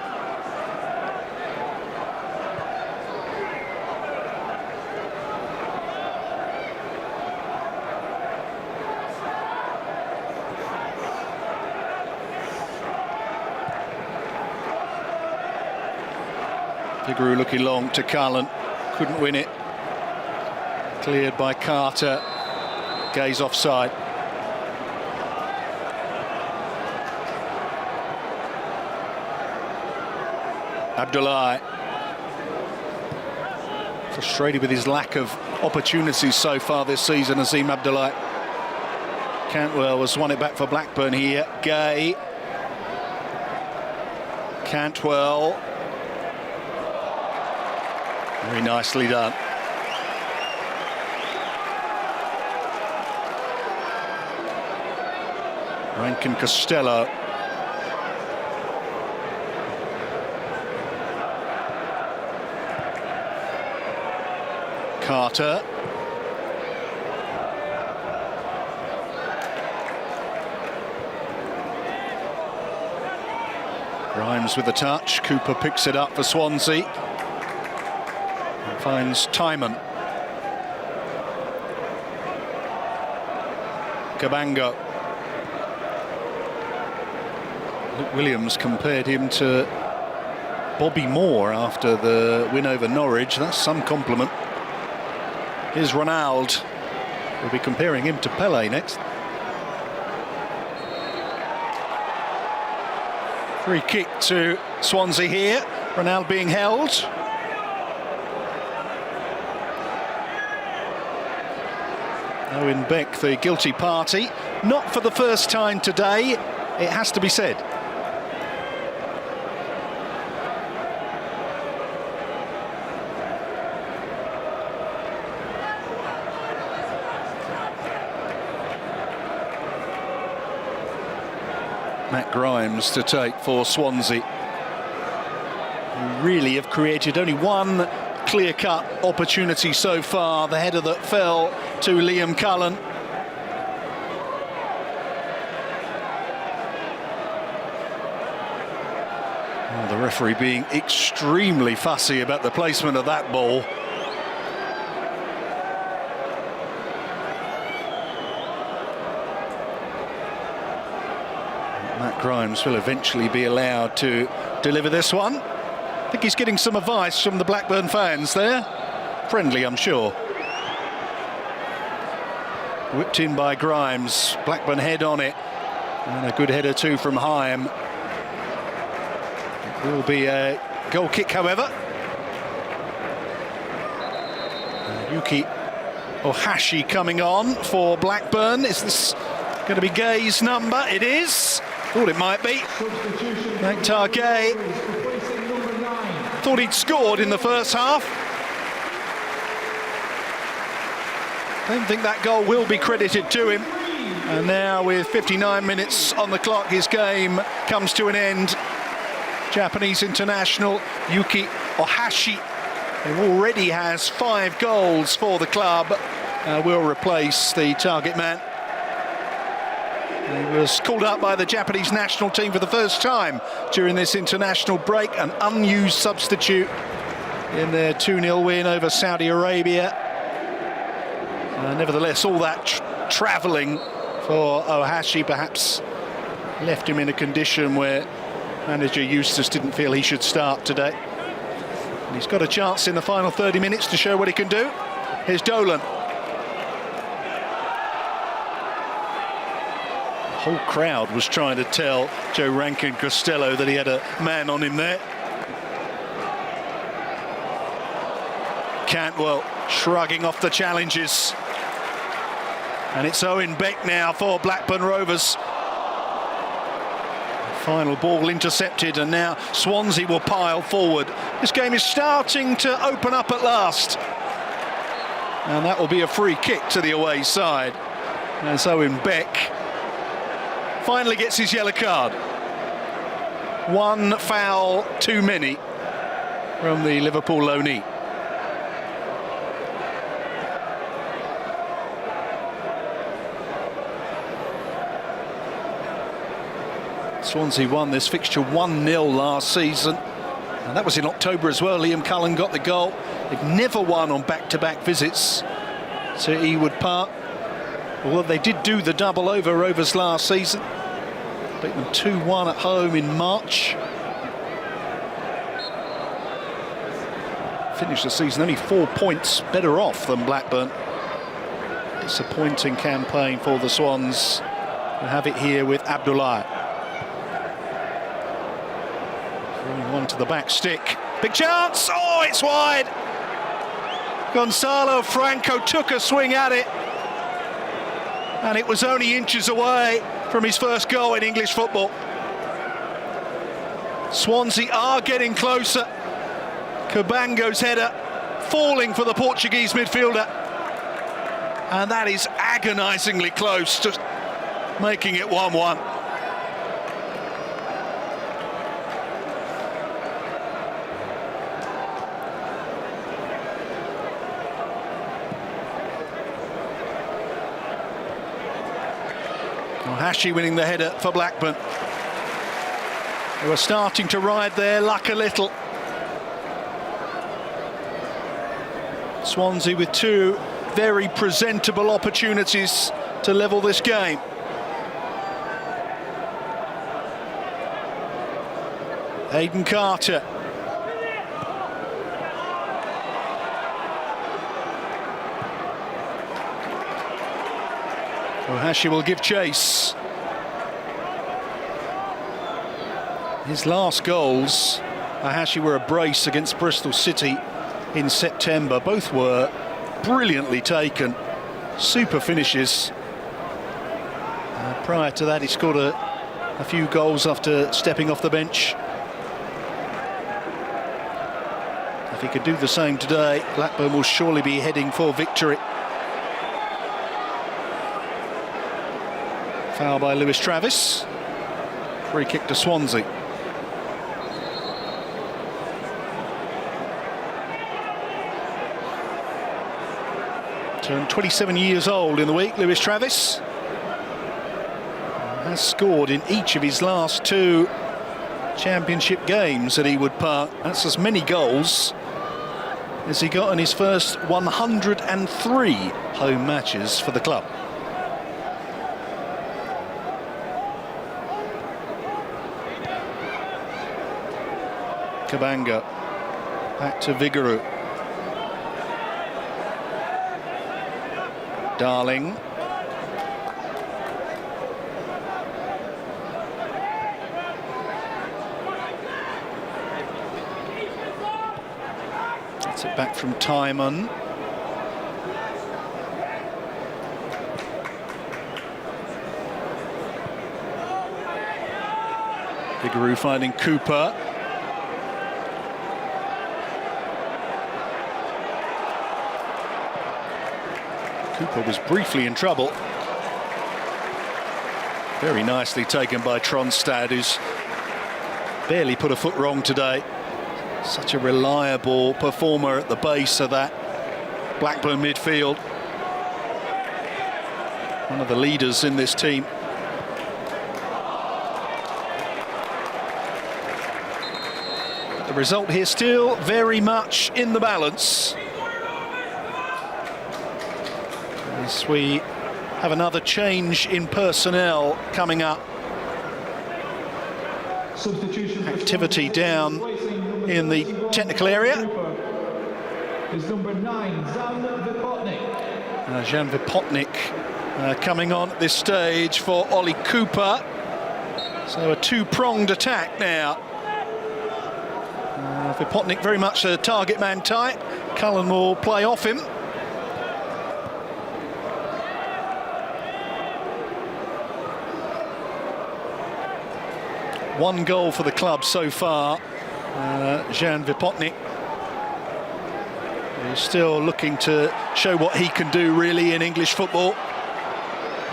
Figueroa looking long to Cullen, couldn't win it. Cleared by Carter. Gaze offside. Abdullahi. Frustrated with his lack of opportunities so far this season, Azim Abdullahi. Cantwell has won it back for Blackburn here. Gay. Cantwell. Very nicely done. Rankin Costello. Carter. Grimes with the touch. Cooper picks it up for Swansea. Finds Timon. Cabango. Luke Williams compared him to Bobby Moore after the win over Norwich. That's some compliment. Here's Ronald. We'll be comparing him to Pele next. Free kick to Swansea here. Ronald being held. Owen Beck, the guilty party. Not for the first time today, it has to be said. Matt Grimes to take for Swansea, who really have created only one clear-cut opportunity so far. The header that fell to Liam Cullen. Oh, the referee being extremely fussy about the placement of that ball. Matt Grimes will eventually be allowed to deliver this one. I think he's getting some advice from the Blackburn fans there. Friendly, I'm sure. Whipped in by Grimes. Blackburn head on it. And a good header too from Haim. It will be a goal kick, however. Yuki Ohashi coming on for Blackburn. Is this going to be Gay's number? It is. Thought it might be. Mukhtar Gay. Thought he'd scored in the first half. Don't think that goal will be credited to him. And now with 59 minutes on the clock, his game comes to an end. Japanese international Yuki Ohashi, who already has 5 goals for the club, will replace the target man. He was called up by the Japanese national team for the first time during this international break, an unused substitute in their 2-0 win over Saudi Arabia. Nevertheless, all that travelling for Ohashi perhaps left him in a condition where manager Eustace didn't feel he should start today. And he's got a chance in the final 30 minutes to show what he can do. Here's Dolan. The whole crowd was trying to tell Joe Rankin Costello that he had a man on him there. Cantwell shrugging off the challenges. And it's Owen Beck now for Blackburn Rovers. Final ball intercepted, and now Swansea will pile forward. This game is starting to open up at last. And that will be a free kick to the away side, as Owen Beck finally gets his yellow card. One foul too many from the Liverpool loanee. Swansea won this fixture 1-0 last season, and that was in October as well. Liam Cullen got the goal. They've never won on back-to-back visits to Ewood Park. Although they did do the double over Rovers last season. Beat them 2-1 at home in March. Finished the season only 4 points better off than Blackburn. Disappointing campaign for the Swans. We'll have it here with Abdullah. One to the back stick. Big chance. Oh, it's wide. Gonzalo Franco took a swing at it, and it was only inches away from his first goal in English football. Swansea are getting closer. Cabango's header falling for the Portuguese midfielder, and that is agonisingly close to making it 1-1. Ohashi winning the header for Blackburn. They were starting to ride their luck a little. Swansea with 2 very presentable opportunities to level this game. Aidan Carter. Ohashi will give chase. His last goals, Ohashi, were a brace against Bristol City in September. Both were brilliantly taken, super finishes. Prior to that, he scored a few goals after stepping off the bench. If he could do the same today, Blackburn will surely be heading for victory. Foul by Lewis Travis. Free kick to Swansea. Turned 27 years old in the week, Lewis Travis. Has scored in each of his last 2 championship games at Ewood Park. That's as many goals as he got in his first 103 home matches for the club. Kabanga. Back to Vigouroux. Darling. That's it back from Timon. Vigouroux finding Cooper. Cooper was briefly in trouble. Very nicely taken by Tronstad, who's barely put a foot wrong today. Such a reliable performer at the base of that Blackburn midfield. One of the leaders in this team. The result here still very much in the balance. As we have another change in personnel coming up. Activity down in the technical area. Is number 9, Jan Vipotnik. Jan Vipotnik coming on at this stage for Ollie Cooper. So a two-pronged attack now. Vipotnik very much a target man type. Cullen will play off him. One goal for the club so far. Jan Vipotnik is still looking to show what he can do really in English football.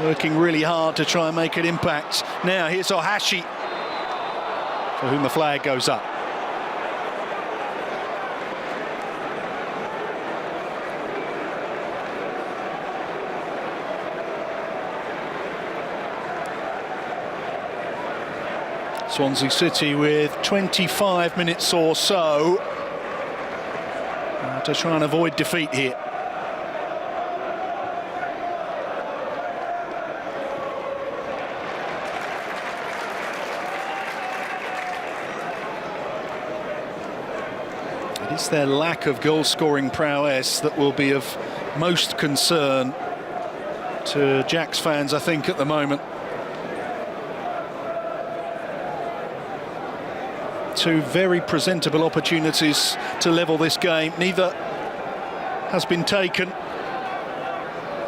Working really hard to try and make an impact. Now here's Ohashi, for whom the flag goes up. Swansea City with 25 minutes or so to try and avoid defeat here. It is their lack of goal-scoring prowess that will be of most concern to Jack's fans, I think, at the moment. Two very presentable opportunities to level this game. Neither has been taken.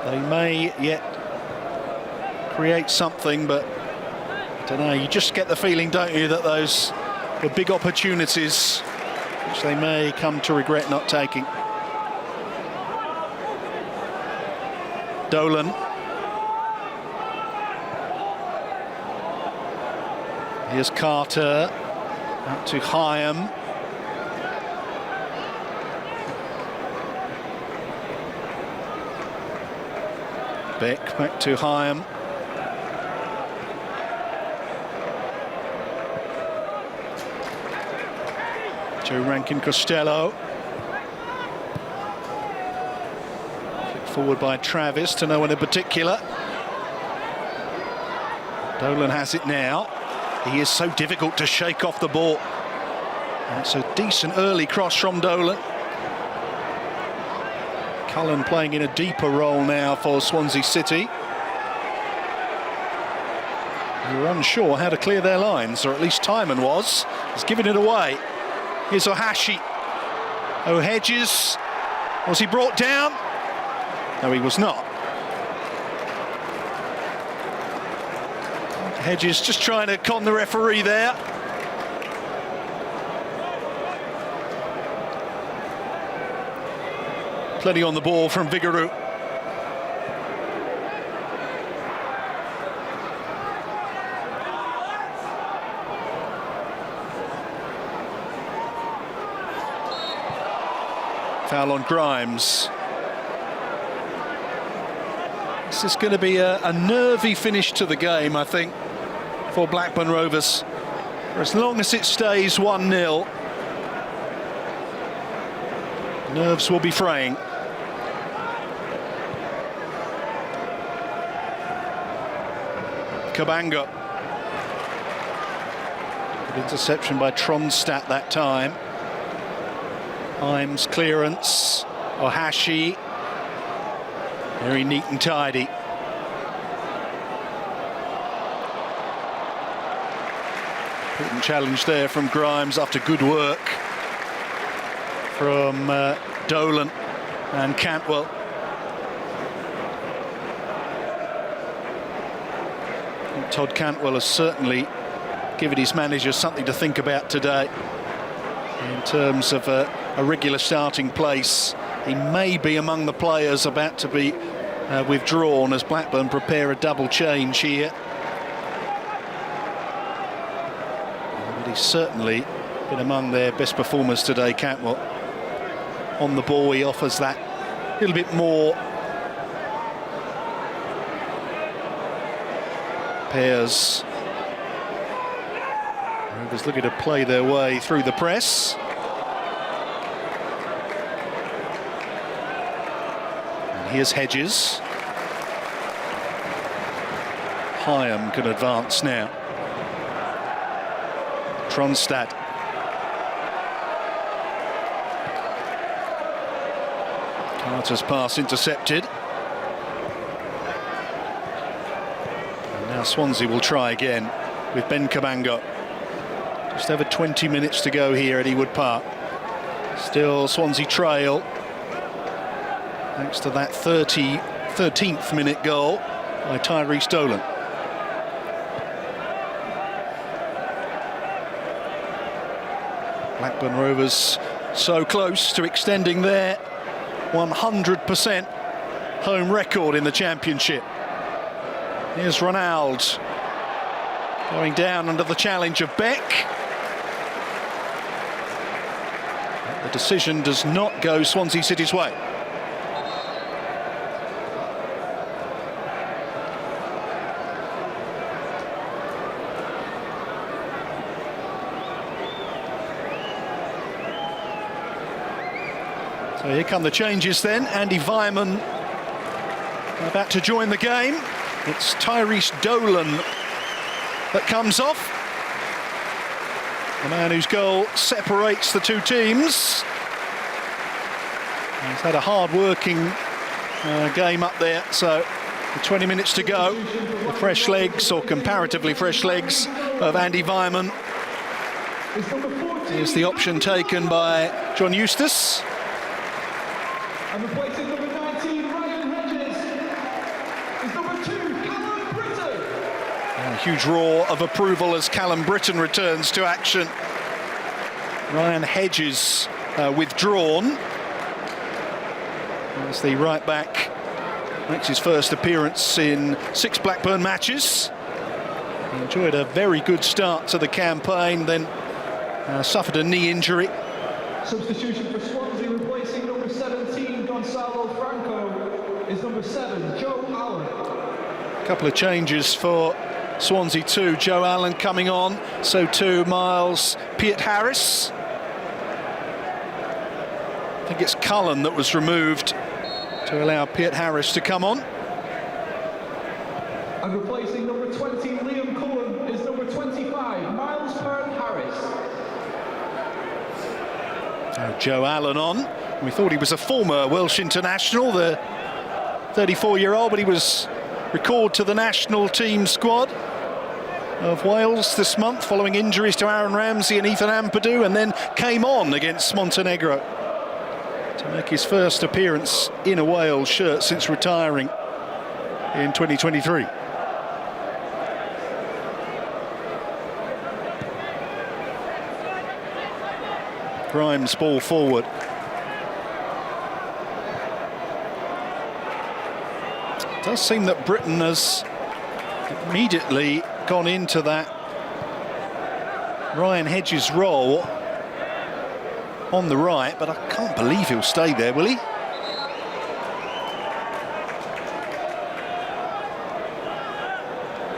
They may yet create something, but I don't know. You just get the feeling, don't you, that those were big opportunities which they may come to regret not taking. Dolan. Here's Carter. Out to Hyam. Beck back to Hyam. Joe Rankin Costello. Flicked forward by Travis to no one in particular. Dolan has it now. He is so difficult to shake off the ball. And it's a decent early cross from Dolan. Cullen playing in a deeper role now for Swansea City. They were unsure how to clear their lines, or at least Timon was. He's giving it away. Here's Ohashi. O'Hedges. Was he brought down? No, he was not. Hedges just trying to con the referee there. Plenty on the ball from Vigouroux. Foul on Grimes. This is going to be a nervy finish to the game, I think, for Blackburn Rovers. For as long as it stays 1-0, nerves will be fraying. Kabanga. Good interception by Tronstad that time. Himes clearance. Ohashi. Very neat and tidy. Important challenge there from Grimes after good work from Dolan and Cantwell. Todd Cantwell has certainly given his manager something to think about today in terms of a regular starting place. He may be among the players about to be withdrawn as Blackburn prepare a double change here. But he's certainly been among their best performers today, Cantwell. On the ball, he offers that little bit more. Pairs. Rovers looking to play their way through the press. And here's Hedges. Hyam can advance now. Tronstad. Carter's pass intercepted. And now Swansea will try again with Ben Cabango. Just over 20 minutes to go here at Ewood Park. Still Swansea trail, thanks to that 13th minute goal by Tyrese Dolan. Blackburn Rovers so close to extending their 100% home record in the Championship. Here's Ronald going down under the challenge of Beck. But the decision does not go Swansea City's way. So here come the changes then. Andy Vyman about to join the game. It's Tyrese Dolan that comes off. The man whose goal separates the two teams. He's had a hard-working game up there, so with 20 minutes to go, the fresh legs, or comparatively fresh legs, of Andy Vyman. Here's the option taken by John Eustace. And replacing number 19, Ryan Hedges, is number 2, Callum Britton. A huge roar of approval as Callum Britton returns to action. Ryan Hedges withdrawn as the right back makes his first appearance in 6 Blackburn matches. He enjoyed a very good start to the campaign, then suffered a knee injury. Substitution for Swansea, replacing number 17, Gonzalo Franco, is number 7, Joe Allen. A couple of changes for Swansea too. Joe Allen coming on, so too Miles Peart-Harris. I think it's Cullen that was removed to allow Peart-Harris to come on. And replacing number 20, Liam Cullen, is number 25, Miles Peart-Harris. Joe Allen on. We thought he was a former Welsh international, the 34-year-old, but he was recalled to the national team squad of Wales this month following injuries to Aaron Ramsey and Ethan Ampadu, and then came on against Montenegro to make his first appearance in a Wales shirt since retiring in 2023. Grimes ball forward. It does seem that Britain has immediately gone into that Ryan Hedges role on the right, but I can't believe he'll stay there, will he?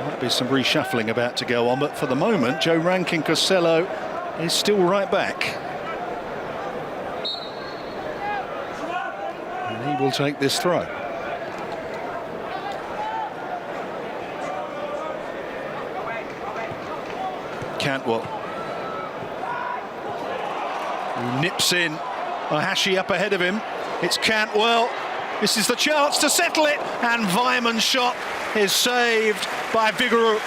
Might be some reshuffling about to go on, but for the moment, Joe Rankin Costello is still right back. And he will take this throw. Cantwell, who nips in Hashi up ahead of him. It's Cantwell. This is the chance to settle it, and Vyman's shot is saved by Vigouroux.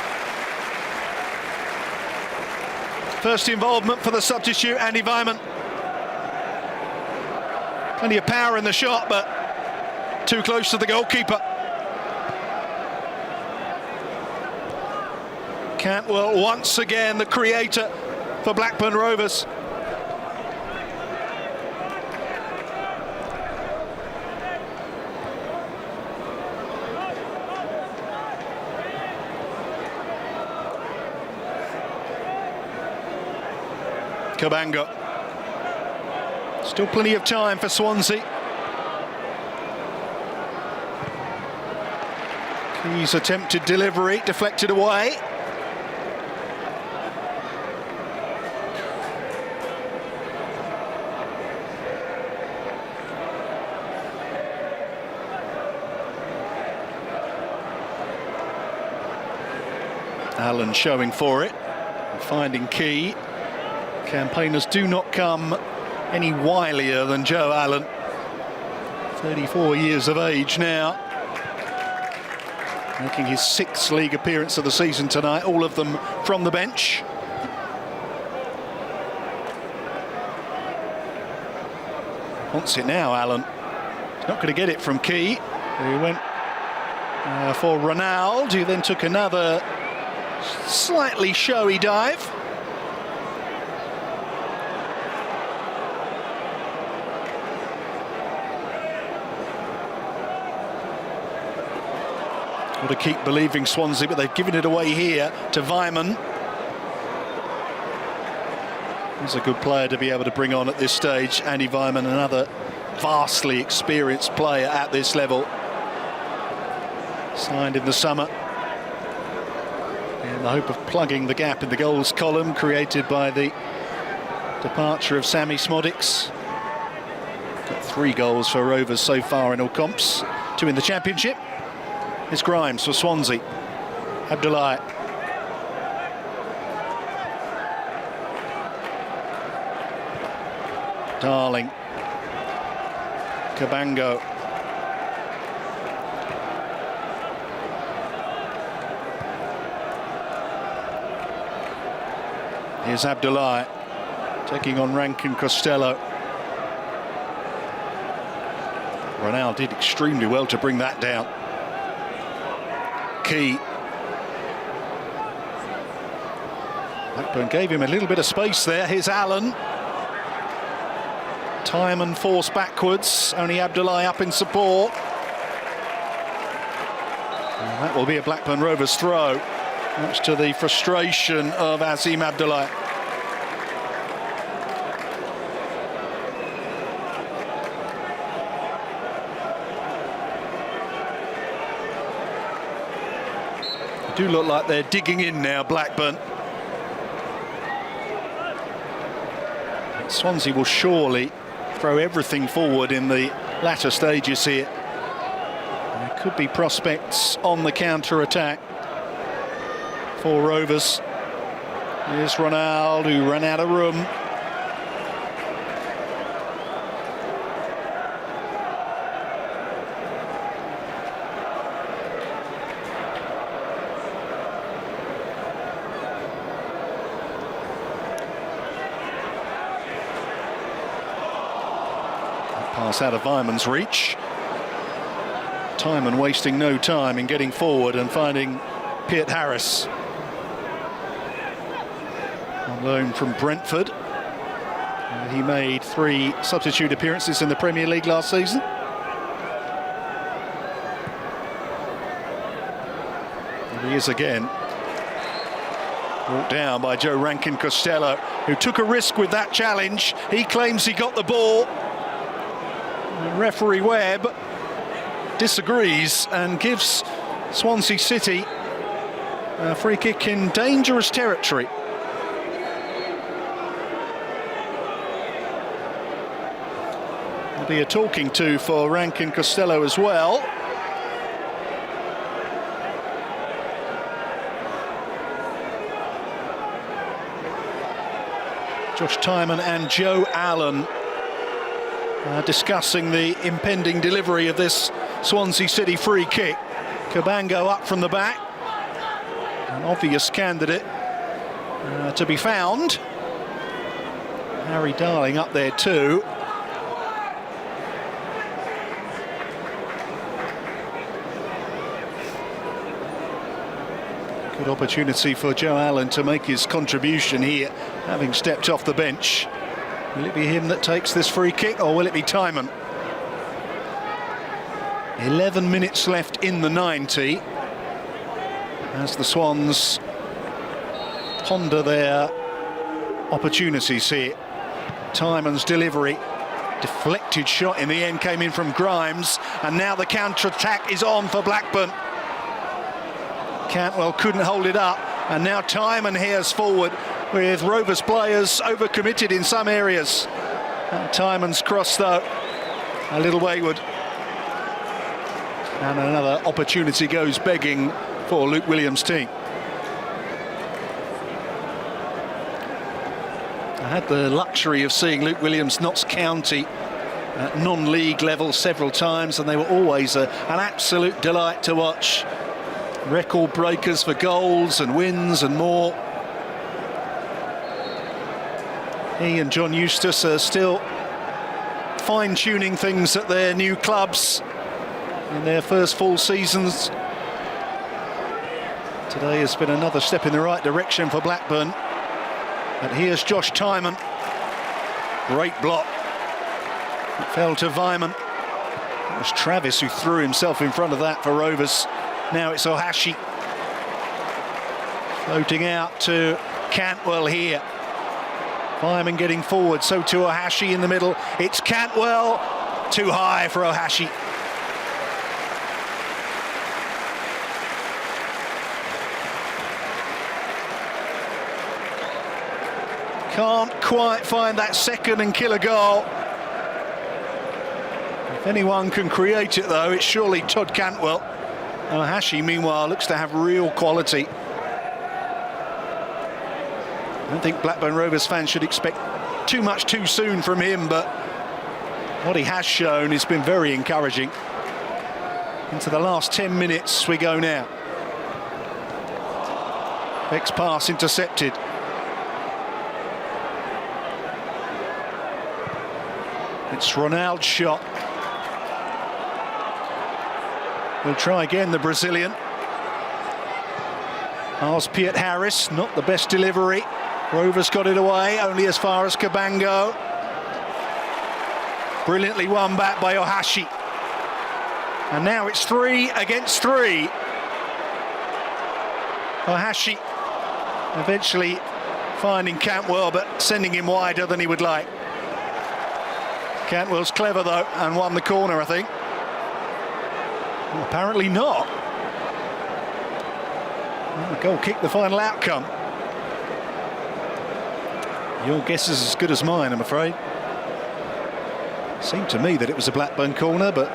First involvement for the substitute, Andy Vyman. Plenty of power in the shot, but too close to the goalkeeper. Cantwell once again the creator for Blackburn Rovers. Cabango. Still plenty of time for Swansea. Key's attempted delivery deflected away. Allen showing for it, finding Key. Campaigners do not come any wilier than Joe Allen. 34 years of age now, making his 6th league appearance of the season tonight, all of them from the bench. Wants it now, Allen. He's not going to get it from Key. He went for Ronald, who then took another slightly showy dive. Got to keep believing Swansea, but they've given it away here to Vyman. He's a good player to be able to bring on at this stage. Andy Vyman, another vastly experienced player at this level. Signed in the summer in the hope of plugging the gap in the goals column created by the departure of Sammy Smodics. Got 3 goals for Rovers so far in all comps, 2 in the Championship. It's Grimes for Swansea. Abdullahi. Darling. Cabango. Here's Abdullahi taking on Rankin Costello. Ronald did extremely well to bring that down. Key. Blackburn gave him a little bit of space there. Here's Allen. Time and force backwards. Only Abdullahi up in support. And that will be a Blackburn Rovers throw, much to the frustration of Azim Abdullahi. Do look like they're digging in now, Blackburn. Swansea will surely throw everything forward in the latter stages here. There could be prospects on the counter-attack for Rovers. Here's Ronald, who ran out of room. Pass out of Vyman's reach. Timon wasting no time in getting forward and finding Piet Harris. On loan from Brentford. He made 3 substitute appearances in the Premier League last season. And he is again. Brought down by Joe Rankin Costello, who took a risk with that challenge. He claims he got the ball. Referee Webb disagrees and gives Swansea City a free kick in dangerous territory. There'll be a talking to for Rankin Costello as well. Josh Timon and Joe Allen discussing the impending delivery of this Swansea City free kick. Cabango up from the back, an obvious candidate to be found. Harry Darling up there too. Good opportunity for Joe Allen to make his contribution here, having stepped off the bench. Will it be him that takes this free kick, or will it be Timon? 11 minutes left in the 90 as the Swans ponder their opportunities here. Timon's delivery, deflected shot in the end, came in from Grimes, and now the counter-attack is on for Blackburn. Cantwell couldn't hold it up, and now Timon hears forward with Rovers players overcommitted in some areas. And Timon's cross, though, a little wayward. And another opportunity goes begging for Luke Williams' team. I had the luxury of seeing Luke Williams' Notts County at non-league level several times, and they were always an absolute delight to watch. Record breakers for goals and wins and more. He and John Eustace are still fine-tuning things at their new clubs in their first full seasons. Today has been another step in the right direction for Blackburn. But here's Josh Timon. Great block. It fell to Vyman. It was Travis who threw himself in front of that for Rovers. Now it's Ohashi. Floating out to Cantwell here. Vyman getting forward, so to Ohashi in the middle. It's Cantwell. Too high for Ohashi. Can't quite find that second and killer goal. If anyone can create it, though, it's surely Todd Cantwell. Ohashi, meanwhile, looks to have real quality. I don't think Blackburn Rovers fans should expect too much too soon from him, but what he has shown has been very encouraging. Into the last 10 minutes we go now. Beck's pass intercepted. It's Ronald's shot. We'll try again, the Brazilian. Ars Piet Harris, not the best delivery. Rovers got it away, only as far as Cabango. Brilliantly won back by Ohashi. And now it's 3 against 3. Ohashi eventually finding Cantwell, but sending him wider than he would like. Cantwell's clever, though, and won the corner, I think. Well, apparently not. Well, the goal kicked the final outcome. Your guess is as good as mine, I'm afraid. It seemed to me that it was a Blackburn corner, but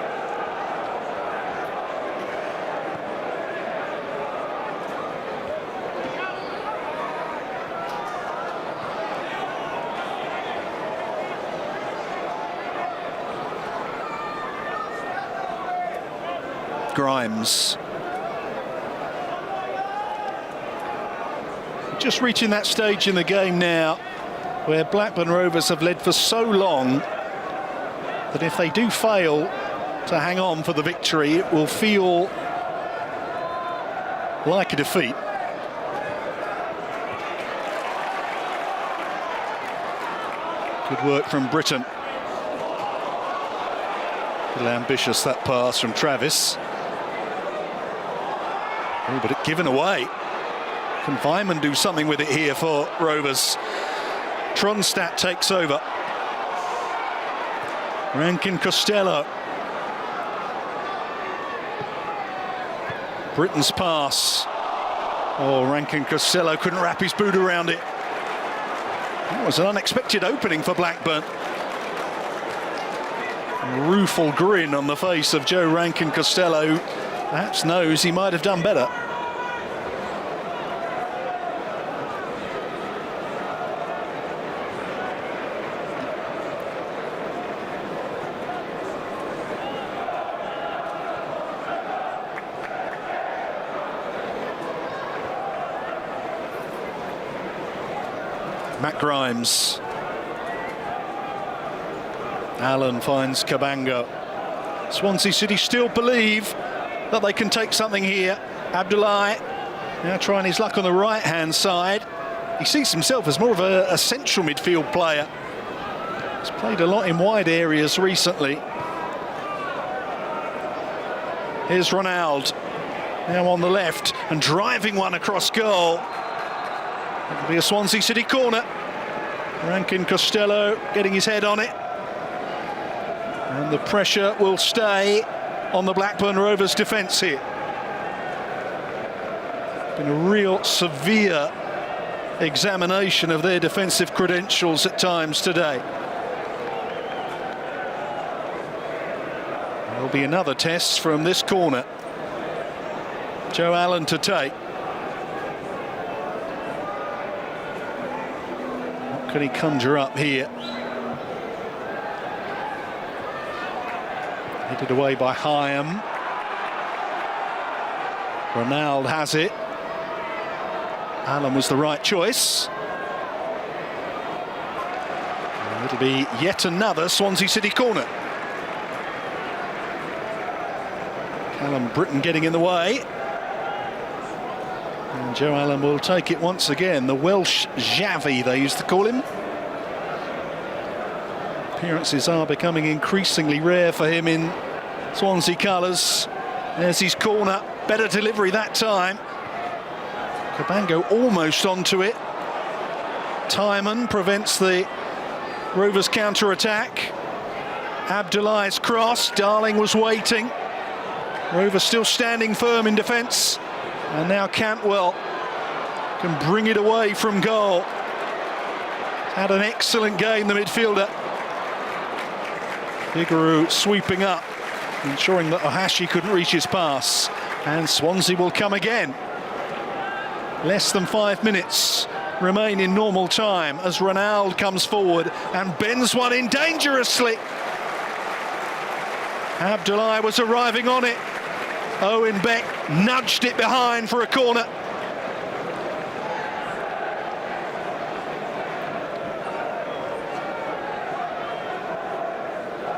Grimes. Just reaching that stage in the game now where Blackburn Rovers have led for so long that if they do fail to hang on for the victory, it will feel like a defeat. Good work from Britton. A little ambitious, that pass from Travis. Oh, but it given away. Can Vyman do something with it here for Rovers? Tronstadt takes over. Rankin Costello. Britton's pass. Oh, Rankin Costello couldn't wrap his boot around it. That was an unexpected opening for Blackburn. A rueful grin on the face of Joe Rankin Costello, who perhaps knows he might have done better. Matt Grimes. Allen finds Cabango. Swansea City still believe that they can take something here. Abdullahi now trying his luck on the right-hand side. He sees himself as more of a central midfield player. He's played a lot in wide areas recently. Here's Ronald, now on the left and driving one across goal. It'll be a Swansea City corner. Rankin Costello getting his head on it. And the pressure will stay on the Blackburn Rovers defence here. Been a real severe examination of their defensive credentials at times today. There'll be another test from this corner. Joe Allen to take. What can he conjure up here? Headed away by Hyam. Ronald has it. Allen was the right choice. And it'll be yet another Swansea City corner. Callum Britton getting in the way. And Joe Allen will take it once again. The Welsh Xavi, they used to call him. Appearances are becoming increasingly rare for him in Swansea colours. There's his corner. Better delivery that time. Cabango almost onto it. Timon prevents the Rovers counter-attack. Abdullahi's cross. Darling was waiting. Rovers still standing firm in defence. And now Cantwell can bring it away from goal. Had an excellent game, the midfielder. Biggaroo sweeping up, ensuring that Ohashi couldn't reach his pass. And Swansea will come again. Less than 5 minutes remain in normal time as Ronald comes forward and bends one in dangerously. Abdullahi was arriving on it. Owen Beck nudged it behind for a corner.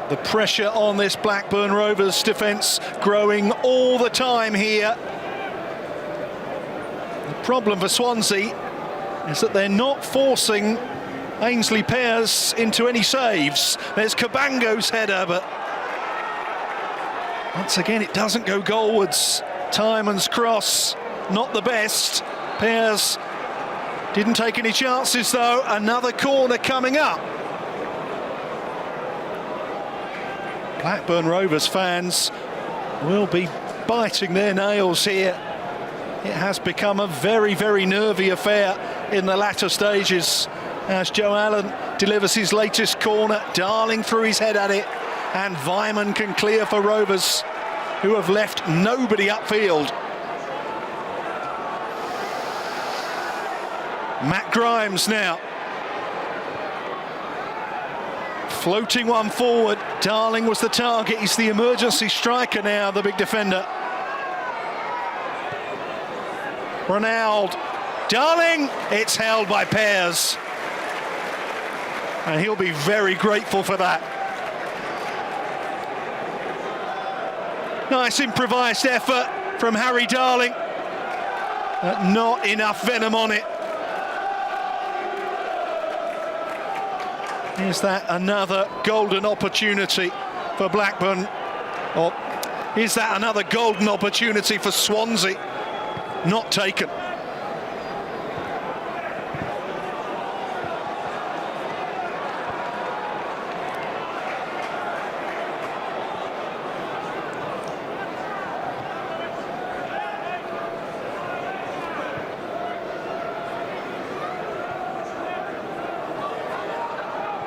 The pressure on this Blackburn Rovers defence growing all the time here. The problem for Swansea is that they're not forcing Ainsley Pears into any saves. There's Cabango's header, but once again it doesn't go goalwards. Timon's cross, not the best. Pears didn't take any chances though. Another corner coming up. Blackburn Rovers fans will be biting their nails here. It has become a very, very nervy affair in the latter stages as Joe Allen delivers his latest corner. Darling threw his head at it, and Vyman can clear for Rovers, who have left nobody upfield. Matt Grimes now. Floating one forward. Darling was the target. He's the emergency striker now, the big defender. Ronald. Darling! It's held by Pears. And he'll be very grateful for that. Nice improvised effort from Harry Darling. But not enough venom on it. Is that another golden opportunity for Blackburn? Or is that another golden opportunity for Swansea? Not taken.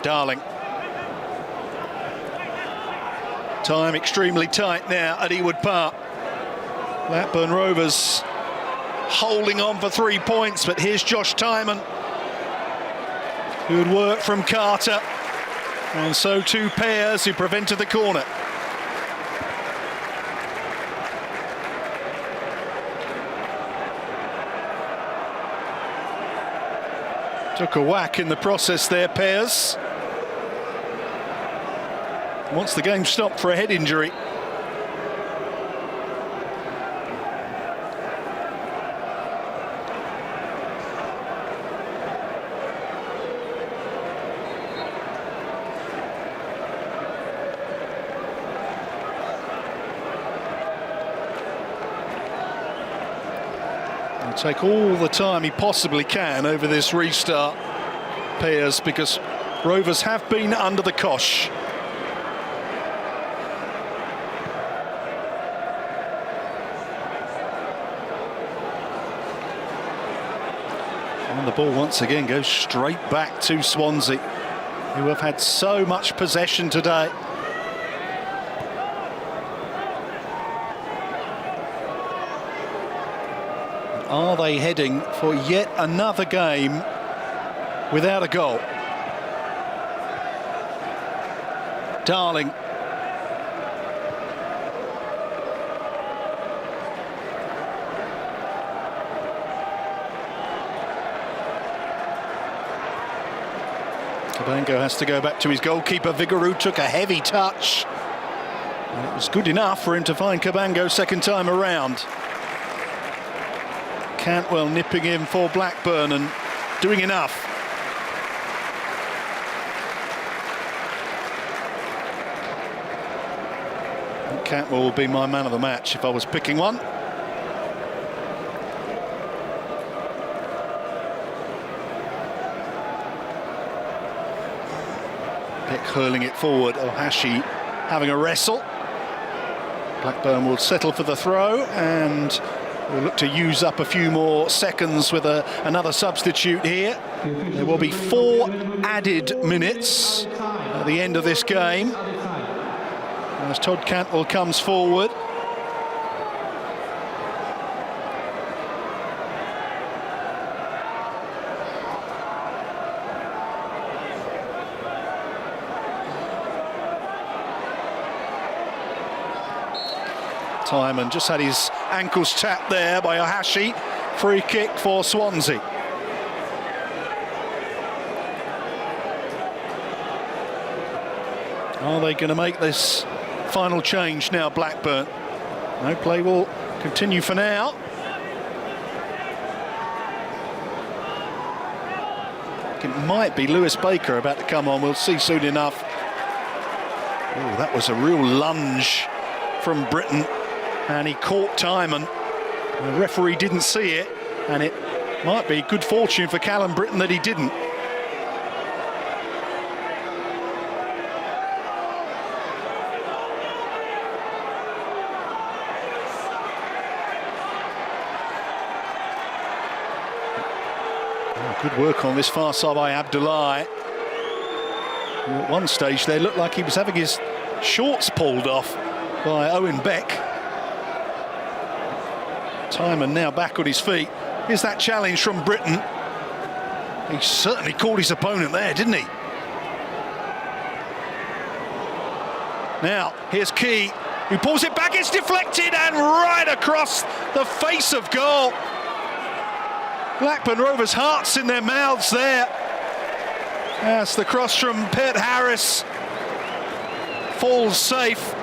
Darling. Time extremely tight now at Ewood Park. Blackburn Rovers holding on for 3 points, but here's Josh Timon. Good work from Carter, and so too Pears, who prevented the corner. Took a whack in the process there, Pears. Once the game stopped for a head injury. He'll take all the time he possibly can over this restart, Pears, because Rovers have been under the cosh. And the ball once again goes straight back to Swansea, who have had so much possession today. Are they heading for yet another game without a goal? Darling. Cabango has to go back to his goalkeeper. Vigouroux took a heavy touch. And it was good enough for him to find Cabango second time around. Cantwell nipping in for Blackburn and doing enough. Cantwell will be my man of the match if I was picking one. Peck hurling it forward. Ohashi having a wrestle. Blackburn will settle for the throw and we'll look to use up a few more seconds with another substitute here. There will be 4 added minutes at the end of this game as Todd Cantwell comes forward. Timon just had his ankles tapped there by Ohashi. Free kick for Swansea. Are they going to make this final change now, Blackburn? No, play will continue for now. It might be Lewis Baker about to come on. We'll see soon enough. Oh, that was a real lunge from Britton. And he caught Timon. The referee didn't see it, and it might be good fortune for Callum Britton that he didn't. Oh, good work on this far side by Abdullahi. At one stage there looked like he was having his shorts pulled off by Owen Beck. Timon now back on his feet. Here's that challenge from Britton. He certainly caught his opponent there, didn't he? Now, here's Key, who pulls it back. It's deflected and right across the face of goal. Blackburn Rovers' hearts in their mouths there. As the cross from Pet Harris falls safe.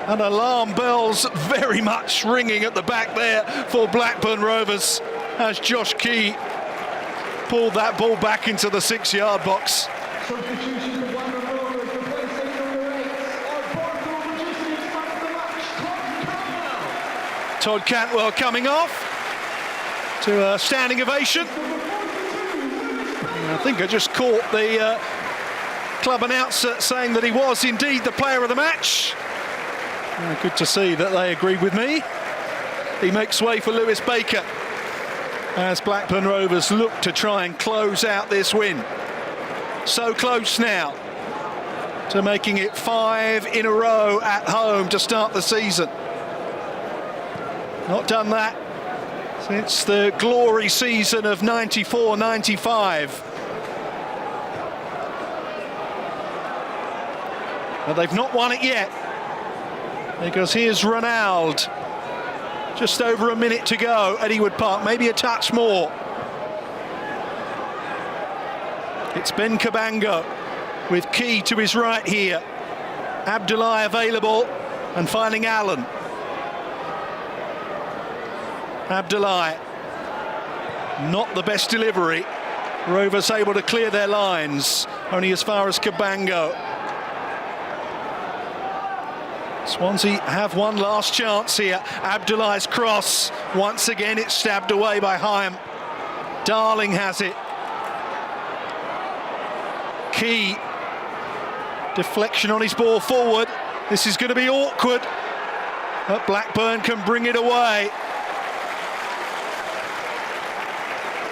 And alarm bells very much ringing at the back there for Blackburn Rovers as Josh Key pulled that ball back into the 6-yard box. Substitution for Blackburn Rovers, replacing number 8, our Portugal Logistics man of the match, Todd Cantwell coming off to a standing ovation. I think I just caught the club announcer saying that he was indeed the player of the match. Good to see that they agreed with me. He makes way for Lewis Baker as Blackburn Rovers look to try and close out this win. So close now to making it 5 in a row at home to start the season. Not done that since the glory season of 94-95. But they've not won it yet, because here's Ronald. Just over a minute to go at Ewood Park, maybe a touch more. It's Ben Cabango with Key to his right here. Abdullahi available and finding Allen. Abdullahi, not the best delivery. Rovers able to clear their lines, only as far as Cabango. Swansea have one last chance here. Abdullahi's cross, once again it's stabbed away by Haim. Darling has it. Key, deflection on his ball forward. This is going to be awkward, but Blackburn can bring it away.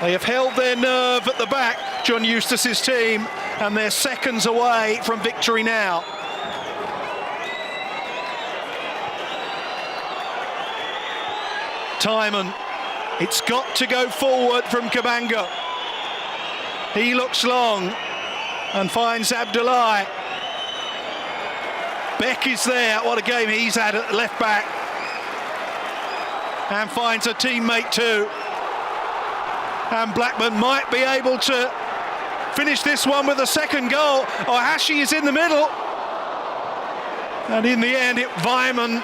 They have held their nerve at the back, John Eustace's team, and they're seconds away from victory now. Timon, it's got to go forward from Cabango. He looks long and finds Abdullahi. Beck is there, what a game he's had at left back. And finds a teammate too. And Blackburn might be able to finish this one with a second goal. Ohashi is in the middle. And in the end, Weimann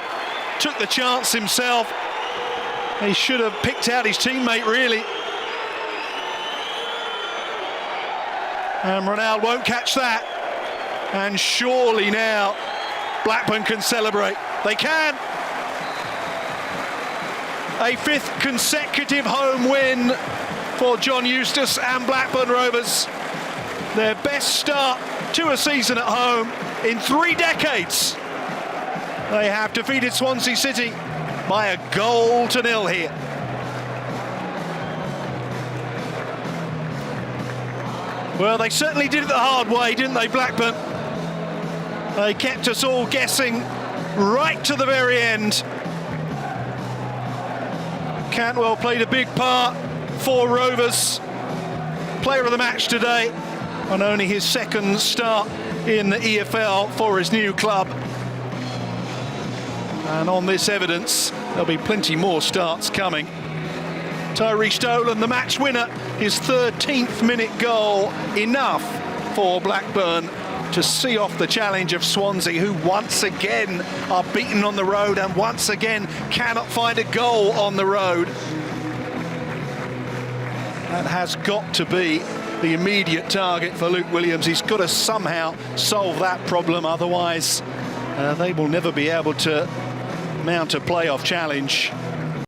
took the chance himself. He should have picked out his teammate, really. And Ronald won't catch that. And surely now Blackburn can celebrate. They can. A fifth consecutive home win for John Eustace and Blackburn Rovers. Their best start to a season at home in 3 decades. They have defeated Swansea City by a 1-0 here. Well, they certainly did it the hard way, didn't they, Blackburn? They kept us all guessing right to the very end. Cantwell played a big part for Rovers. Player of the match today on only his second start in the EFL for his new club. And on this evidence, there'll be plenty more starts coming. Tyree Stolen, the match winner, his 13th minute goal, enough for Blackburn to see off the challenge of Swansea, who once again are beaten on the road and once again cannot find a goal on the road. That has got to be the immediate target for Luke Williams. He's got to somehow solve that problem, otherwise they will never be able to mount a playoff challenge.